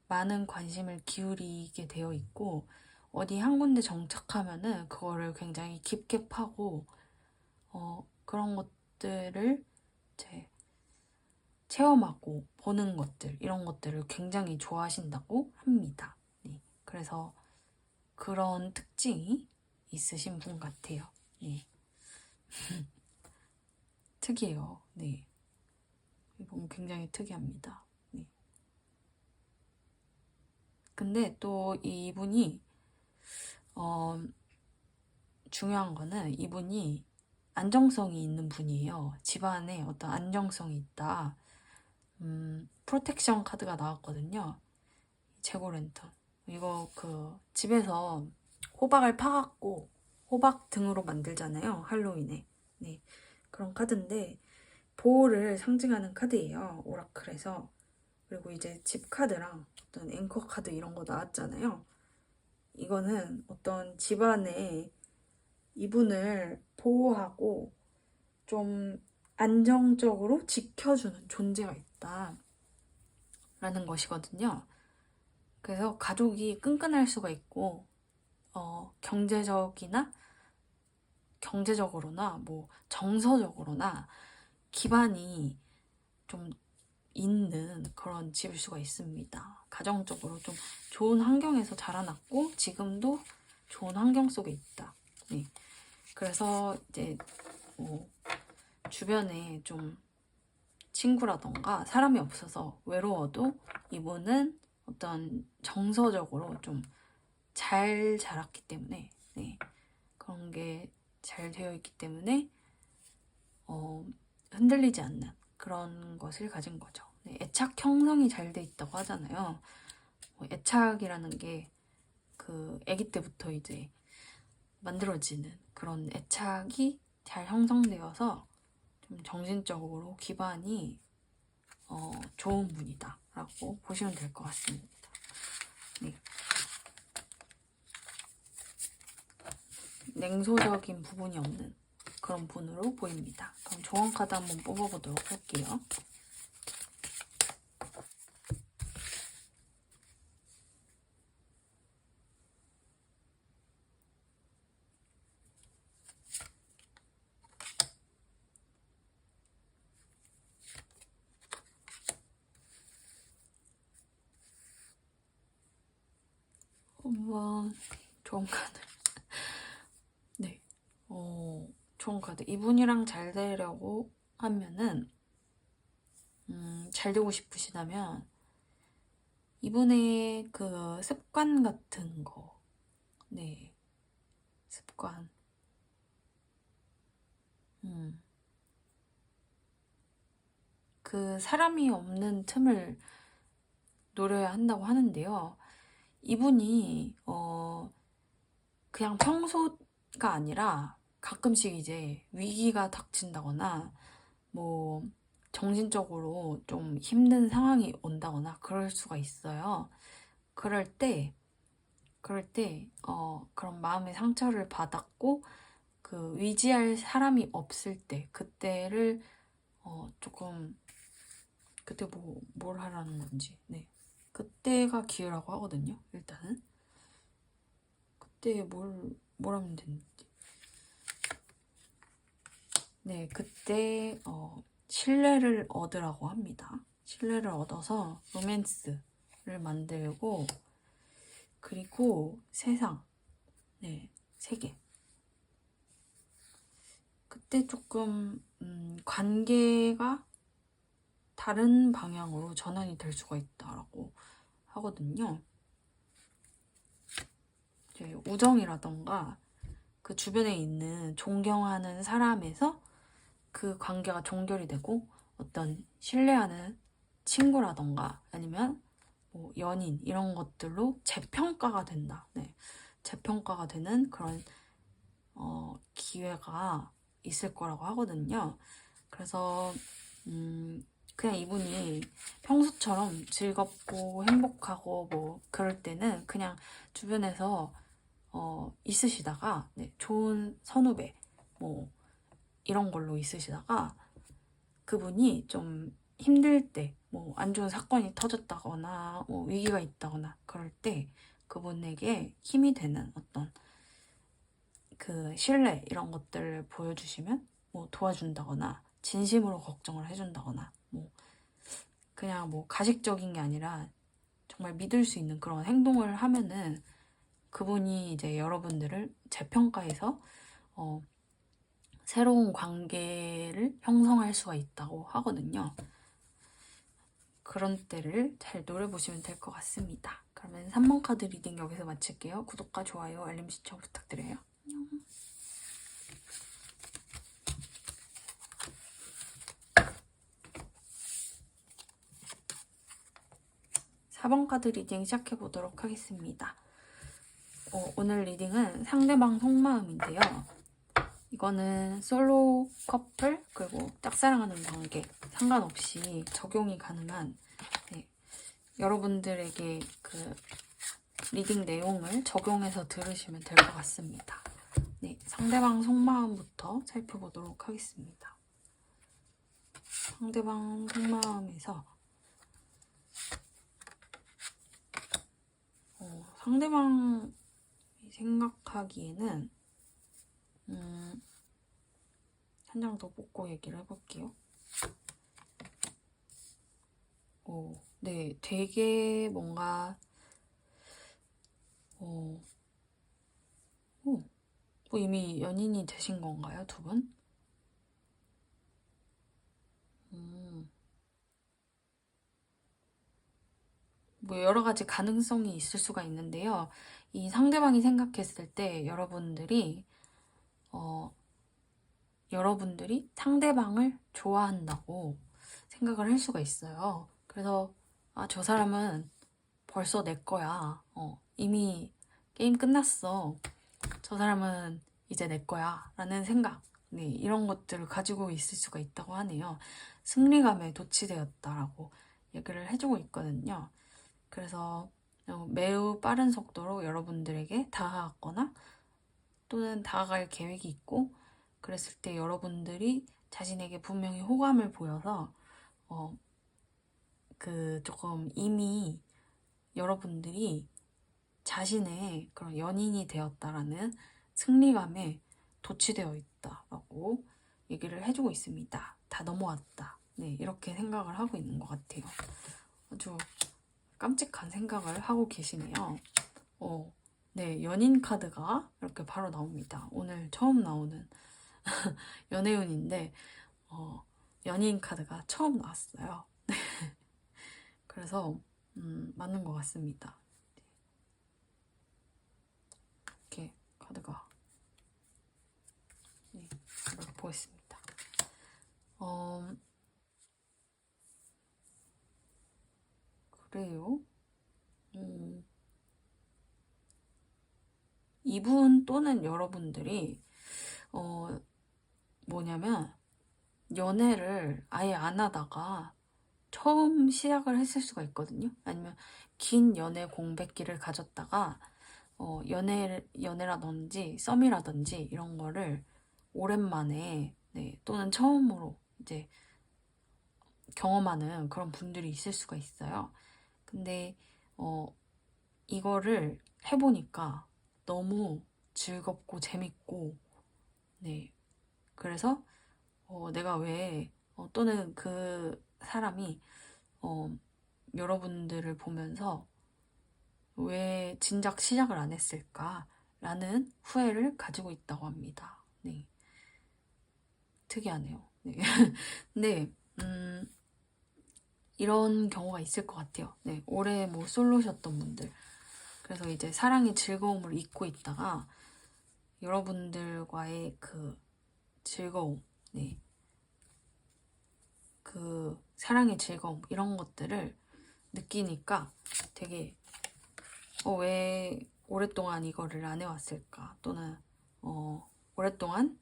S1: 많은 관심을 기울이게 되어 있고 어디 한 군데 정착하면은 그거를 굉장히 깊게 파고 그런 것들을 이제 체험하고 보는 것들, 이런 것들을 굉장히 좋아하신다고 합니다. 네, 그래서 그런 특징이 있으신 분 같아요. 네. 특이해요. 네. 이분 굉장히 특이합니다. 네. 근데 또 이분이 중요한 거는 이분이 안정성이 있는 분이에요. 집안에 어떤 안정성이 있다. 프로텍션 카드가 나왔거든요. 재고 랜턴. 이거 그 집에서 호박을 파갖고 호박 등으로 만들잖아요. 할로윈에. 네. 그런 카드인데 보호를 상징하는 카드예요. 오라클에서. 그리고 이제 집 카드랑 어떤 앵커 카드 이런 거 나왔잖아요. 이거는 어떤 집안에 이분을 보호하고 좀 안정적으로 지켜주는 존재가 있다 라는 것이거든요. 그래서 가족이 끈끈할 수가 있고 경제적으로나 뭐 정서적으로나 기반이 좀 있는 그런 집일 수가 있습니다. 가정적으로 좀 좋은 환경에서 자라났고 지금도 좋은 환경 속에 있다. 네. 그래서 이제 뭐 주변에 좀 친구라던가 사람이 없어서 외로워도 이분은 어떤 정서적으로 좀 잘 자랐기 때문에 네. 그런 게 잘 되어 있기 때문에 흔들리지 않는 그런 것을 가진 거죠. 네. 애착 형성이 잘 돼 있다고 하잖아요. 애착이라는 게 그 아기 때부터 이제 만들어지는 그런 애착이 잘 형성되어서 좀 정신적으로 기반이 좋은 분이다 라고 보시면 될 것 같습니다. 네. 냉소적인 부분이 없는 그런 분으로 보입니다. 그럼 조언 카드 한번 뽑아보도록 할게요. 한번 조언 카드. 네. 조언 카드. 이분이랑 잘 되려고 하면은 잘 되고 싶으시다면 이분의 그 습관 같은 거, 네, 습관, 그 사람이 없는 틈을 노려야 한다고 하는데요. 이분이 그냥 평소가 아니라 가끔씩 이제 위기가 닥친다거나 뭐 정신적으로 좀 힘든 상황이 온다거나 그럴 수가 있어요. 그럴 때 그런 마음의 상처를 받았고 그 위지할 사람이 없을 때 그때를 조금 그때 뭘 하라는 건지 네 그때가 기회라고 하거든요. 일단은 그때 뭘 하면 되는지 네 그때 신뢰를 얻으라고 합니다. 신뢰를 얻어서 로맨스를 만들고 그리고 세상 네 세계 그때 조금 관계가 다른 방향으로 전환이 될 수가 있다라고 하거든요. 이제 우정이라던가 그 주변에 있는 존경하는 사람에서 그 관계가 종결이 되고 어떤 신뢰하는 친구라던가 아니면 뭐 연인 이런 것들로 재평가가 된다. 네. 재평가가 되는 그런 기회가 있을 거라고 하거든요. 그래서 그냥 이분이 평소처럼 즐겁고 행복하고 뭐 그럴 때는 그냥 주변에서 있으시다가 네, 좋은 선후배 뭐 이런 걸로 있으시다가 그분이 좀 힘들 때 뭐 안 좋은 사건이 터졌다거나 뭐 위기가 있다거나 그럴 때 그분에게 힘이 되는 어떤 그 신뢰 이런 것들을 보여주시면 뭐 도와준다거나 진심으로 걱정을 해준다거나 뭐 그냥 뭐 가식적인 게 아니라 정말 믿을 수 있는 그런 행동을 하면은 그분이 이제 여러분들을 재평가해서 새로운 관계를 형성할 수가 있다고 하거든요. 그런 때를 잘 노려보시면 될 것 같습니다. 그러면 3번 카드 리딩 여기서 마칠게요. 구독과 좋아요, 알림 신청 부탁드려요. 안녕. 4번 카드 리딩 시작해 보도록 하겠습니다. 오늘 리딩은 상대방 속마음인데요. 이거는 솔로 커플 그리고 짝사랑하는 관계 상관없이 적용이 가능한 여러분들에게 그 리딩 내용을 적용해서 들으시면 될 것 같습니다. 네, 상대방 속마음부터 살펴보도록 하겠습니다. 상대방 속마음에서 상대방이 생각하기에는 한 장 더 뽑고 얘기를 해볼게요. 네, 되게 뭔가 뭐 이미 연인이 되신 건가요, 두 분? 뭐 여러 가지 가능성이 있을 수가 있는데요. 이 상대방이 생각했을 때 여러분들이 상대방을 좋아한다고 생각을 할 수가 있어요. 그래서 저 사람은 벌써 내 거야. 이미 게임 끝났어. 저 사람은 이제 내 거야. 라는 생각. 네, 이런 것들을 가지고 있을 수가 있다고 하네요. 승리감에 도취되었다라고 얘기를 해주고 있거든요. 그래서 매우 빠른 속도로 여러분들에게 다가갔거나 또는 다가갈 계획이 있고 그랬을 때 여러분들이 자신에게 분명히 호감을 보여서 조금 이미 여러분들이 자신의 그런 연인이 되었다라는 승리감에 도취되어 있다라고 얘기를 해주고 있습니다. 다 넘어왔다. 네, 이렇게 생각을 하고 있는 것 같아요. 아주 깜찍한 생각을 하고 계시네요. 네, 연인 카드가 이렇게 바로 나옵니다. 오늘 처음 나오는 연애운인데 연인 카드가 처음 나왔어요. 그래서 맞는 것 같습니다. 이렇게 카드가 이렇게 보였습니다. 그래요. 이분 또는 여러분들이 뭐냐면 연애를 아예 안 하다가 처음 시작을 했을 수가 있거든요. 아니면 긴 연애 공백기를 가졌다가 연애라든지 썸이라든지 이런 거를 오랜만에 또는 처음으로 이제 경험하는 그런 분들이 있을 수가 있어요. 근데 이거를 해보니까 너무 즐겁고 재밌고 그래서 내가 왜 또는 그 사람이 여러분들을 보면서 왜 진작 시작을 안 했을까라는 후회를 가지고 있다고 합니다. 네, 특이하네요. 네, 근데 이런 경우가 있을 것 같아요. 네, 오래 뭐 솔로셨던 분들, 그래서 이제 사랑의 즐거움을 잊고 있다가 여러분들과의 그 즐거움, 그 사랑의 즐거움 이런 것들을 느끼니까 되게 왜 오랫동안 이거를 안 해왔을까 또는 오랫동안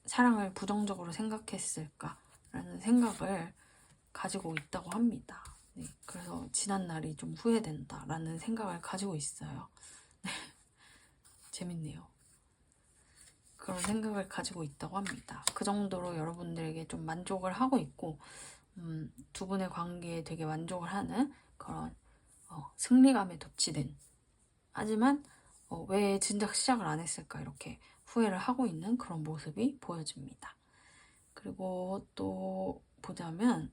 S1: 사랑을 부정적으로 생각했을까 라는 생각을 가지고 있다고 합니다. 그래서 지난 날이 좀 후회된다 라는 생각을 가지고 있어요. 재밌네요. 그런 생각을 가지고 있다고 합니다. 그 정도로 여러분들에게 좀 만족을 하고 있고 두 분의 관계에 되게 만족을 하는 그런 승리감에 도취된 하지만 왜 진작 시작을 안 했을까 이렇게 후회를 하고 있는 그런 모습이 보여집니다. 그리고 또 보자면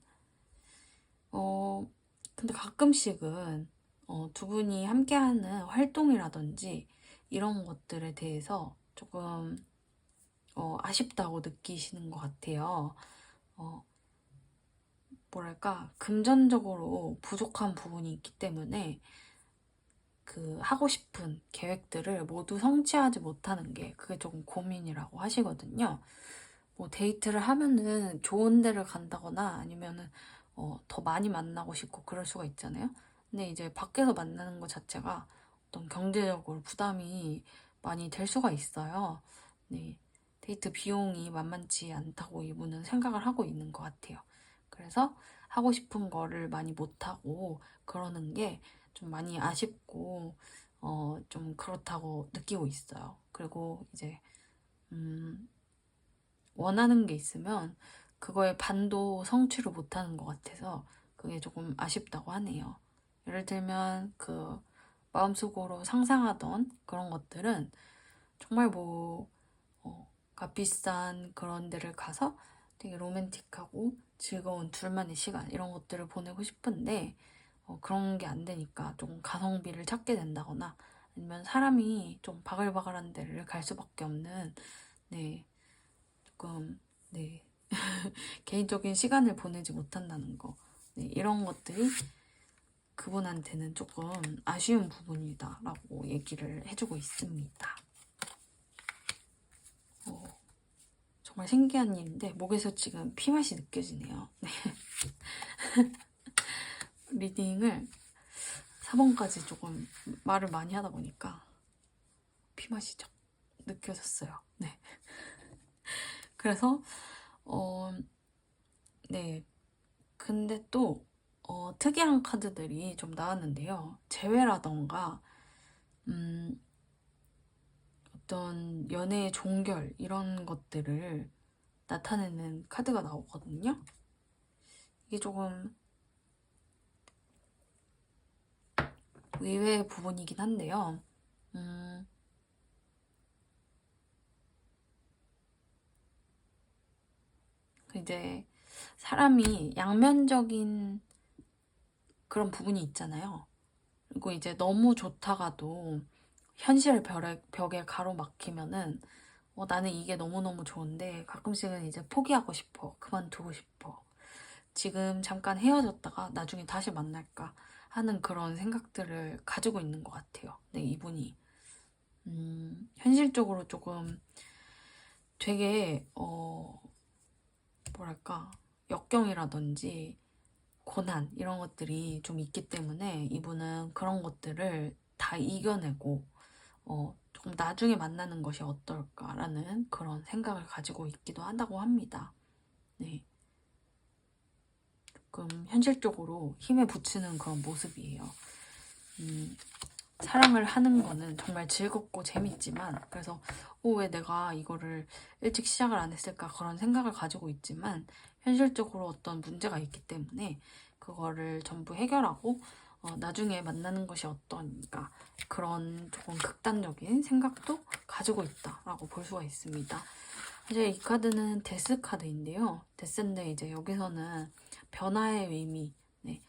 S1: 근데 가끔씩은 두 분이 함께하는 활동이라든지 이런 것들에 대해서 조금 아쉽다고 느끼시는 것 같아요. 뭐랄까, 금전적으로 부족한 부분이 있기 때문에 그 하고 싶은 계획들을 모두 성취하지 못하는 게 그게 조금 고민이라고 하시거든요. 뭐 데이트를 하면은 좋은 데를 간다거나 아니면은 더 많이 만나고 싶고 그럴 수가 있잖아요. 근데 이제 밖에서 만나는 것 자체가 어떤 경제적으로 부담이 많이 될 수가 있어요. 네. 데이트 비용이 만만치 않다고 이분은 생각을 하고 있는 것 같아요. 그래서 하고 싶은 거를 많이 못하고 그러는 게 좀 많이 아쉽고 좀 그렇다고 느끼고 있어요. 그리고 이제 원하는 게 있으면 그거의 반도 성취를 못하는 것 같아서 그게 조금 아쉽다고 하네요. 예를 들면 그 마음속으로 상상하던 그런 것들은 정말 뭐 값비싼 그런 데를 가서 되게 로맨틱하고 즐거운 둘만의 시간 이런 것들을 보내고 싶은데 그런 게 안 되니까 조금 가성비를 찾게 된다거나 아니면 사람이 좀 바글바글한 데를 갈 수밖에 없는 네 조금 네 개인적인 시간을 보내지 못한다는 거 네, 이런 것들이 그분한테는 조금 아쉬운 부분이다라고 얘기를 해주고 있습니다. 정말 신기한 일인데 목에서 지금 피맛이 느껴지네요. 네. 리딩을 4번까지 조금 말을 많이 하다 보니까 피맛이 좀 느껴졌어요. 네. 그래서 네. 근데 또 특이한 카드들이 좀 나왔는데요. 재회라던가 어떤 연애의 종결 이런 것들을 나타내는 카드가 나오거든요. 이게 조금 의외의 부분이긴 한데요. 이제 사람이 양면적인 그런 부분이 있잖아요. 그리고 이제 너무 좋다가도 현실 벽에 가로막히면은 나는 이게 너무너무 좋은데 가끔씩은 이제 포기하고 싶어. 그만두고 싶어. 지금 잠깐 헤어졌다가 나중에 다시 만날까 하는 그런 생각들을 가지고 있는 것 같아요. 네, 이분이. 현실적으로 조금 되게, 뭐랄까, 역경이라든지 고난, 이런 것들이 좀 있기 때문에 이분은 그런 것들을 다 이겨내고, 조금 나중에 만나는 것이 어떨까라는 그런 생각을 가지고 있기도 한다고 합니다. 네. 조금 현실적으로 힘에 부치는 그런 모습이에요. 사랑을 하는 거는 정말 즐겁고 재밌지만 그래서 왜 내가 이거를 일찍 시작을 안 했을까 그런 생각을 가지고 있지만 현실적으로 어떤 문제가 있기 때문에 그거를 전부 해결하고 나중에 만나는 것이 어떤가 그런 조금 극단적인 생각도 가지고 있다라고 볼 수가 있습니다. 사실 이 카드는 데스 카드인데요. 데스인데 이제 여기서는 변화의 의미, 네.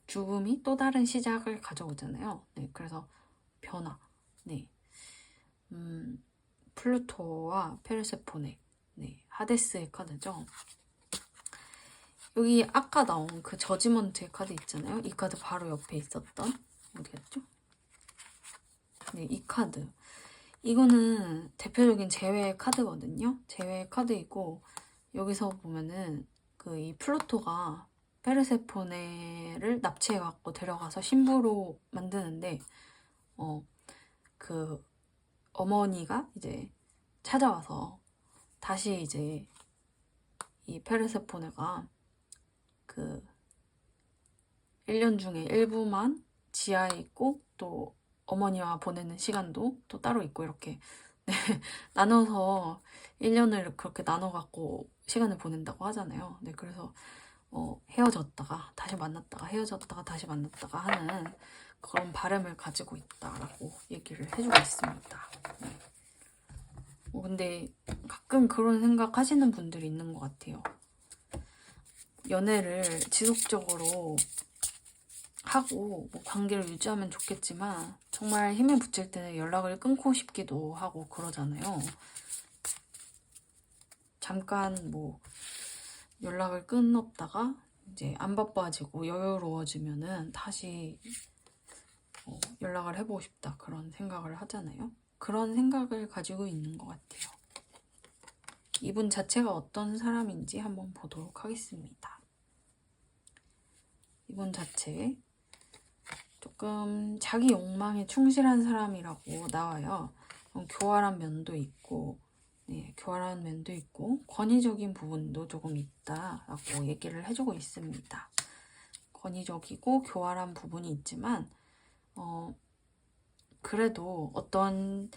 S1: 죽음이 또 다른 시작을 가져오잖아요. 네, 그래서 변화. 네. 플루토와 페르세포네. 네, 하데스의 카드죠. 여기 아까 나온 그 저지먼트의 카드 있잖아요. 이 카드 바로 옆에 있었던 어디 갔죠? 네, 이 카드. 이거는 대표적인 재회 카드거든요. 재회 카드이고 여기서 보면은 그 이 플루토가 페르세포네를 납치해갖고 데려가서 신부로 만드는데 그 어머니가 이제 찾아와서 다시 이제 이 페르세포네가 그 1년 중에 일부만 지하에 있고 또 어머니와 보내는 시간도 또 따로 있고 이렇게 네, 나눠서 1년을 그렇게 나눠갖고 시간을 보낸다고 하잖아요. 네, 그래서 헤어졌다가 다시 만났다가 헤어졌다가 다시 만났다가 하는 그런 바람을 가지고 있다라고 얘기를 해주고 있습니다. 네. 근데 가끔 그런 생각 하시는 분들이 있는 것 같아요. 연애를 지속적으로 하고 뭐 관계를 유지하면 좋겠지만 정말 힘에 부칠 때는 연락을 끊고 싶기도 하고 그러잖아요. 잠깐 뭐 연락을 끊었다가 이제 안 바빠지고 여유로워지면은 다시 연락을 해보고 싶다 그런 생각을 하잖아요. 그런 생각을 가지고 있는 것 같아요. 이분 자체가 어떤 사람인지 한번 보도록 하겠습니다. 이분 자체 조금 자기 욕망에 충실한 사람이라고 나와요. 교활한 면도 있고, 네, 교활한 면도 있고 권위적인 부분도 조금 있다라고 얘기를 해주고 있습니다. 권위적이고 교활한 부분이 있지만 그래도 어떤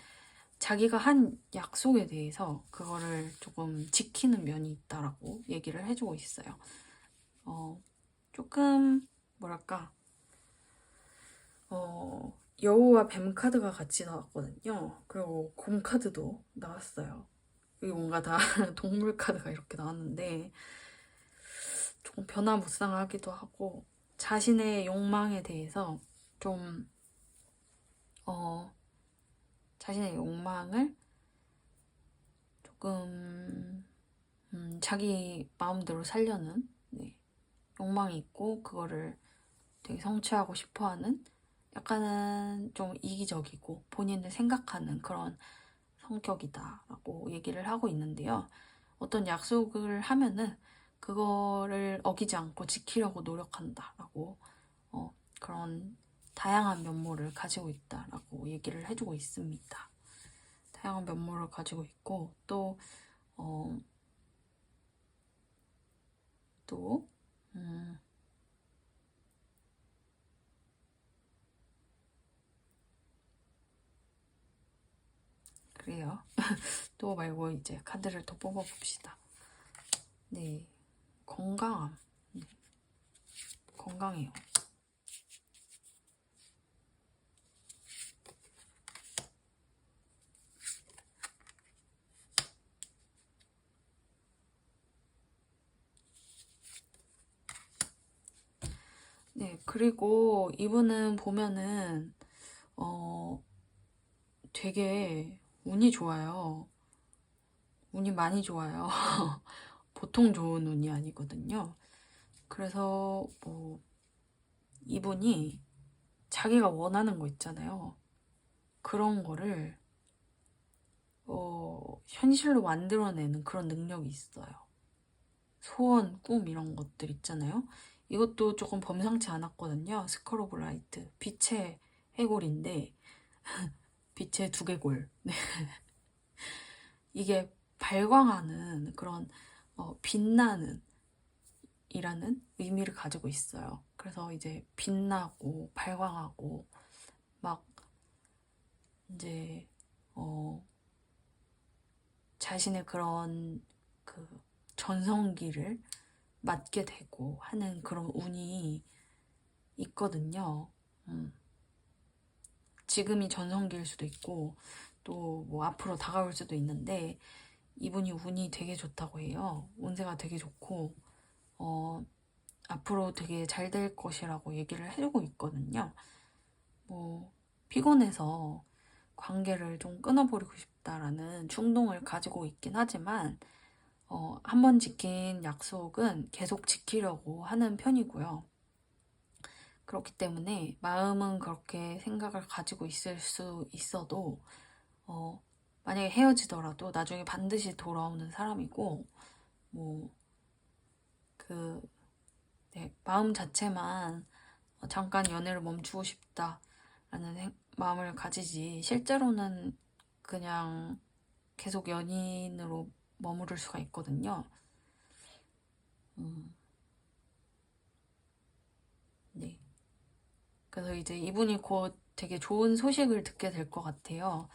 S1: 자기가 한 약속에 대해서 그거를 조금 지키는 면이 있다라고 얘기를 해주고 있어요. 조금 뭐랄까 여우와 뱀 카드가 같이 나왔거든요. 그리고 곰 카드도 나왔어요. 이게 뭔가 다 동물 카드가 이렇게 나왔는데 조금 변화무쌍하기도 하고 자신의 욕망에 대해서 좀 자신의 욕망을 조금 자기 마음대로 살려는 욕망이 있고 그거를 되게 성취하고 싶어하는 약간은 좀 이기적이고 본인을 생각하는 그런 성격이다라고 얘기를 하고 있는데요. 어떤 약속을 하면은 그거를 어기지 않고 지키려고 노력한다라고 그런 다양한 면모를 가지고 있다라고 얘기를 해주고 있습니다. 다양한 면모를 가지고 있고 또 그래요. 또 말고 이제 카드를 더 뽑아봅시다. 네, 건강함. 네, 건강해요. 네, 그리고 이분은 보면은 되게 운이 좋아요. 운이 많이 좋아요. 보통 좋은 운이 아니거든요. 그래서 뭐 이분이 자기가 원하는 거 있잖아요. 그런 거를 현실로 만들어내는 그런 능력이 있어요. 소원, 꿈 이런 것들 있잖아요. 이것도 조금 범상치 않았거든요. 스컬 오브 라이트. 빛의 해골인데 빛의 두개골. 네. 이게 발광하는 그런 빛나는 이라는 의미를 가지고 있어요. 그래서 이제 빛나고 발광하고 막 이제 자신의 그런 그 전성기를 맞게 되고 하는 그런 운이 있거든요. 지금이 전성기일 수도 있고 또 뭐 앞으로 다가올 수도 있는데 이분이 운이 되게 좋다고 해요. 운세가 되게 좋고 앞으로 되게 잘 될 것이라고 얘기를 해주고 있거든요. 뭐 피곤해서 관계를 좀 끊어버리고 싶다라는 충동을 가지고 있긴 하지만 한 번 지킨 약속은 계속 지키려고 하는 편이고요. 그렇기 때문에 마음은 그렇게 생각을 가지고 있을 수 있어도 만약에 헤어지더라도 나중에 반드시 돌아오는 사람이고 뭐 마음 자체만 잠깐 연애를 멈추고 싶다라는 마음을 가지지 실제로는 그냥 계속 연인으로 머무를 수가 있거든요. 네. 그래서 이제 이분이 곧 되게 좋은 소식을 듣게 될 것 같아요.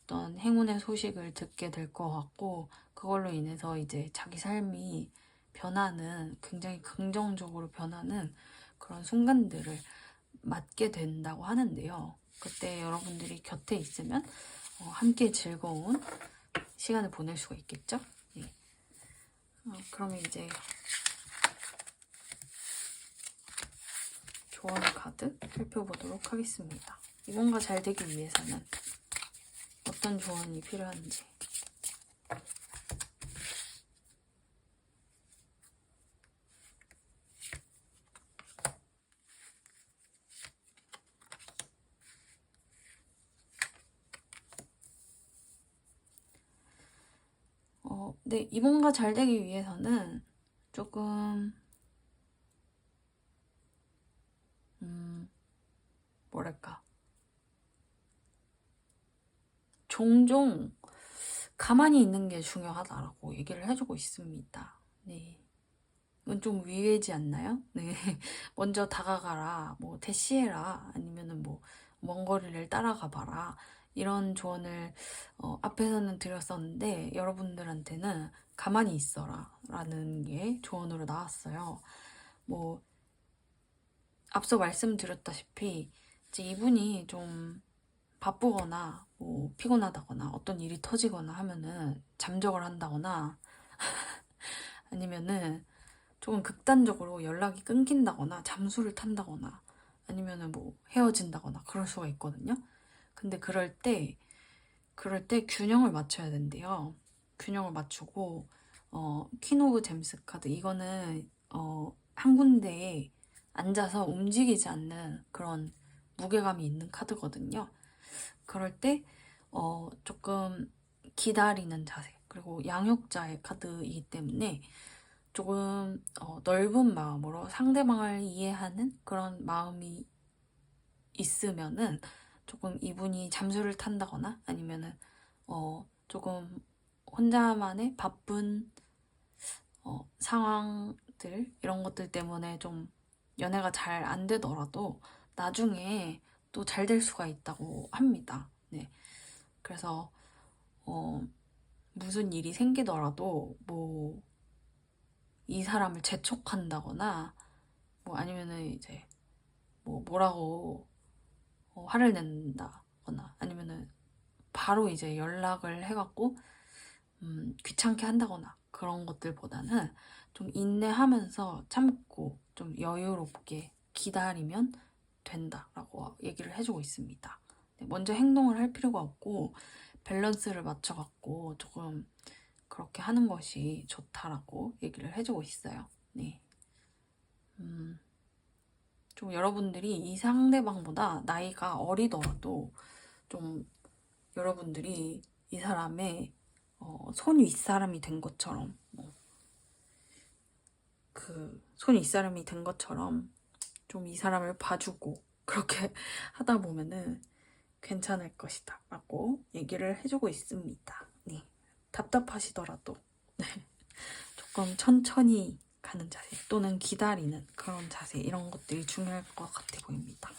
S1: 어떤 행운의 소식을 듣게 될 것 같고 그걸로 인해서 이제 자기 삶이 변하는, 굉장히 긍정적으로 변하는 그런 순간들을 맞게 된다고 하는데요. 그때 여러분들이 곁에 있으면 함께 즐거운 시간을 보낼 수가 있겠죠? 네. 그러면 이제 조언 카드 살펴보도록 하겠습니다. 이번가 잘 되기 위해서는 어떤 조언이 필요한지. 네, 이번가 잘 되기 위해서는 조금 뭐랄까, 종종 가만히 있는 게 중요하다라고 얘기를 해주고 있습니다. 네. 이건 좀 위외지 않나요? 네. 먼저 다가가라, 뭐, 대시해라, 아니면은 뭐, 먼 거리를 따라가 봐라. 이런 조언을 앞에서는 드렸었는데, 여러분들한테는 가만히 있어라. 라는 게 조언으로 나왔어요. 뭐, 앞서 말씀드렸다시피, 이제 이분이 좀 바쁘거나, 뭐, 피곤하다거나, 어떤 일이 터지거나 하면은 잠적을 한다거나, 아니면은 조금 극단적으로 연락이 끊긴다거나 잠수를 탄다거나 아니면은 뭐 헤어진다거나 그럴 수가 있거든요. 근데 그럴 때 균형을 맞춰야 된대요. 균형을 맞추고 퀸 오브 잼스 카드 이거는 한 군데에 앉아서 움직이지 않는 그런 무게감이 있는 카드거든요. 그럴 때 조금 기다리는 자세 그리고 양육자의 카드이기 때문에 조금 넓은 마음으로 상대방을 이해하는 그런 마음이 있으면은 조금 이분이 잠수를 탄다거나 아니면은 조금 혼자만의 바쁜 상황들 이런 것들 때문에 좀 연애가 잘 안 되더라도 나중에 또 잘 될 수가 있다고 합니다. 네. 그래서 무슨 일이 생기더라도 뭐 이 사람을 재촉한다거나 뭐 아니면은 이제 뭐라고 화를 낸다거나 아니면은 바로 이제 연락을 해갖고 귀찮게 한다거나 그런 것들보다는 좀 인내하면서 참고 좀 여유롭게 기다리면 된다라고 얘기를 해주고 있습니다. 네, 먼저 행동을 할 필요가 없고 밸런스를 맞춰갖고 조금 그렇게 하는 것이 좋다라고 얘기를 해주고 있어요. 네. 좀 여러분들이 이 상대방보다 나이가 어리더라도 좀 여러분들이 이 사람의 손 윗사람이 된 것처럼 그 손 윗사람이 된 것처럼 좀 이 사람을 봐주고 그렇게 하다 보면은 괜찮을 것이다 라고 얘기를 해주고 있습니다. 네. 답답하시더라도 네. 조금 천천히 가는 자세 또는 기다리는 그런 자세 이런 것들이 중요할 것 같아 보입니다.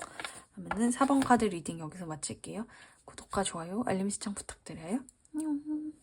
S1: 그러면은 4번 카드 리딩 여기서 마칠게요. 구독과 좋아요, 알림 시청 부탁드려요. 안녕.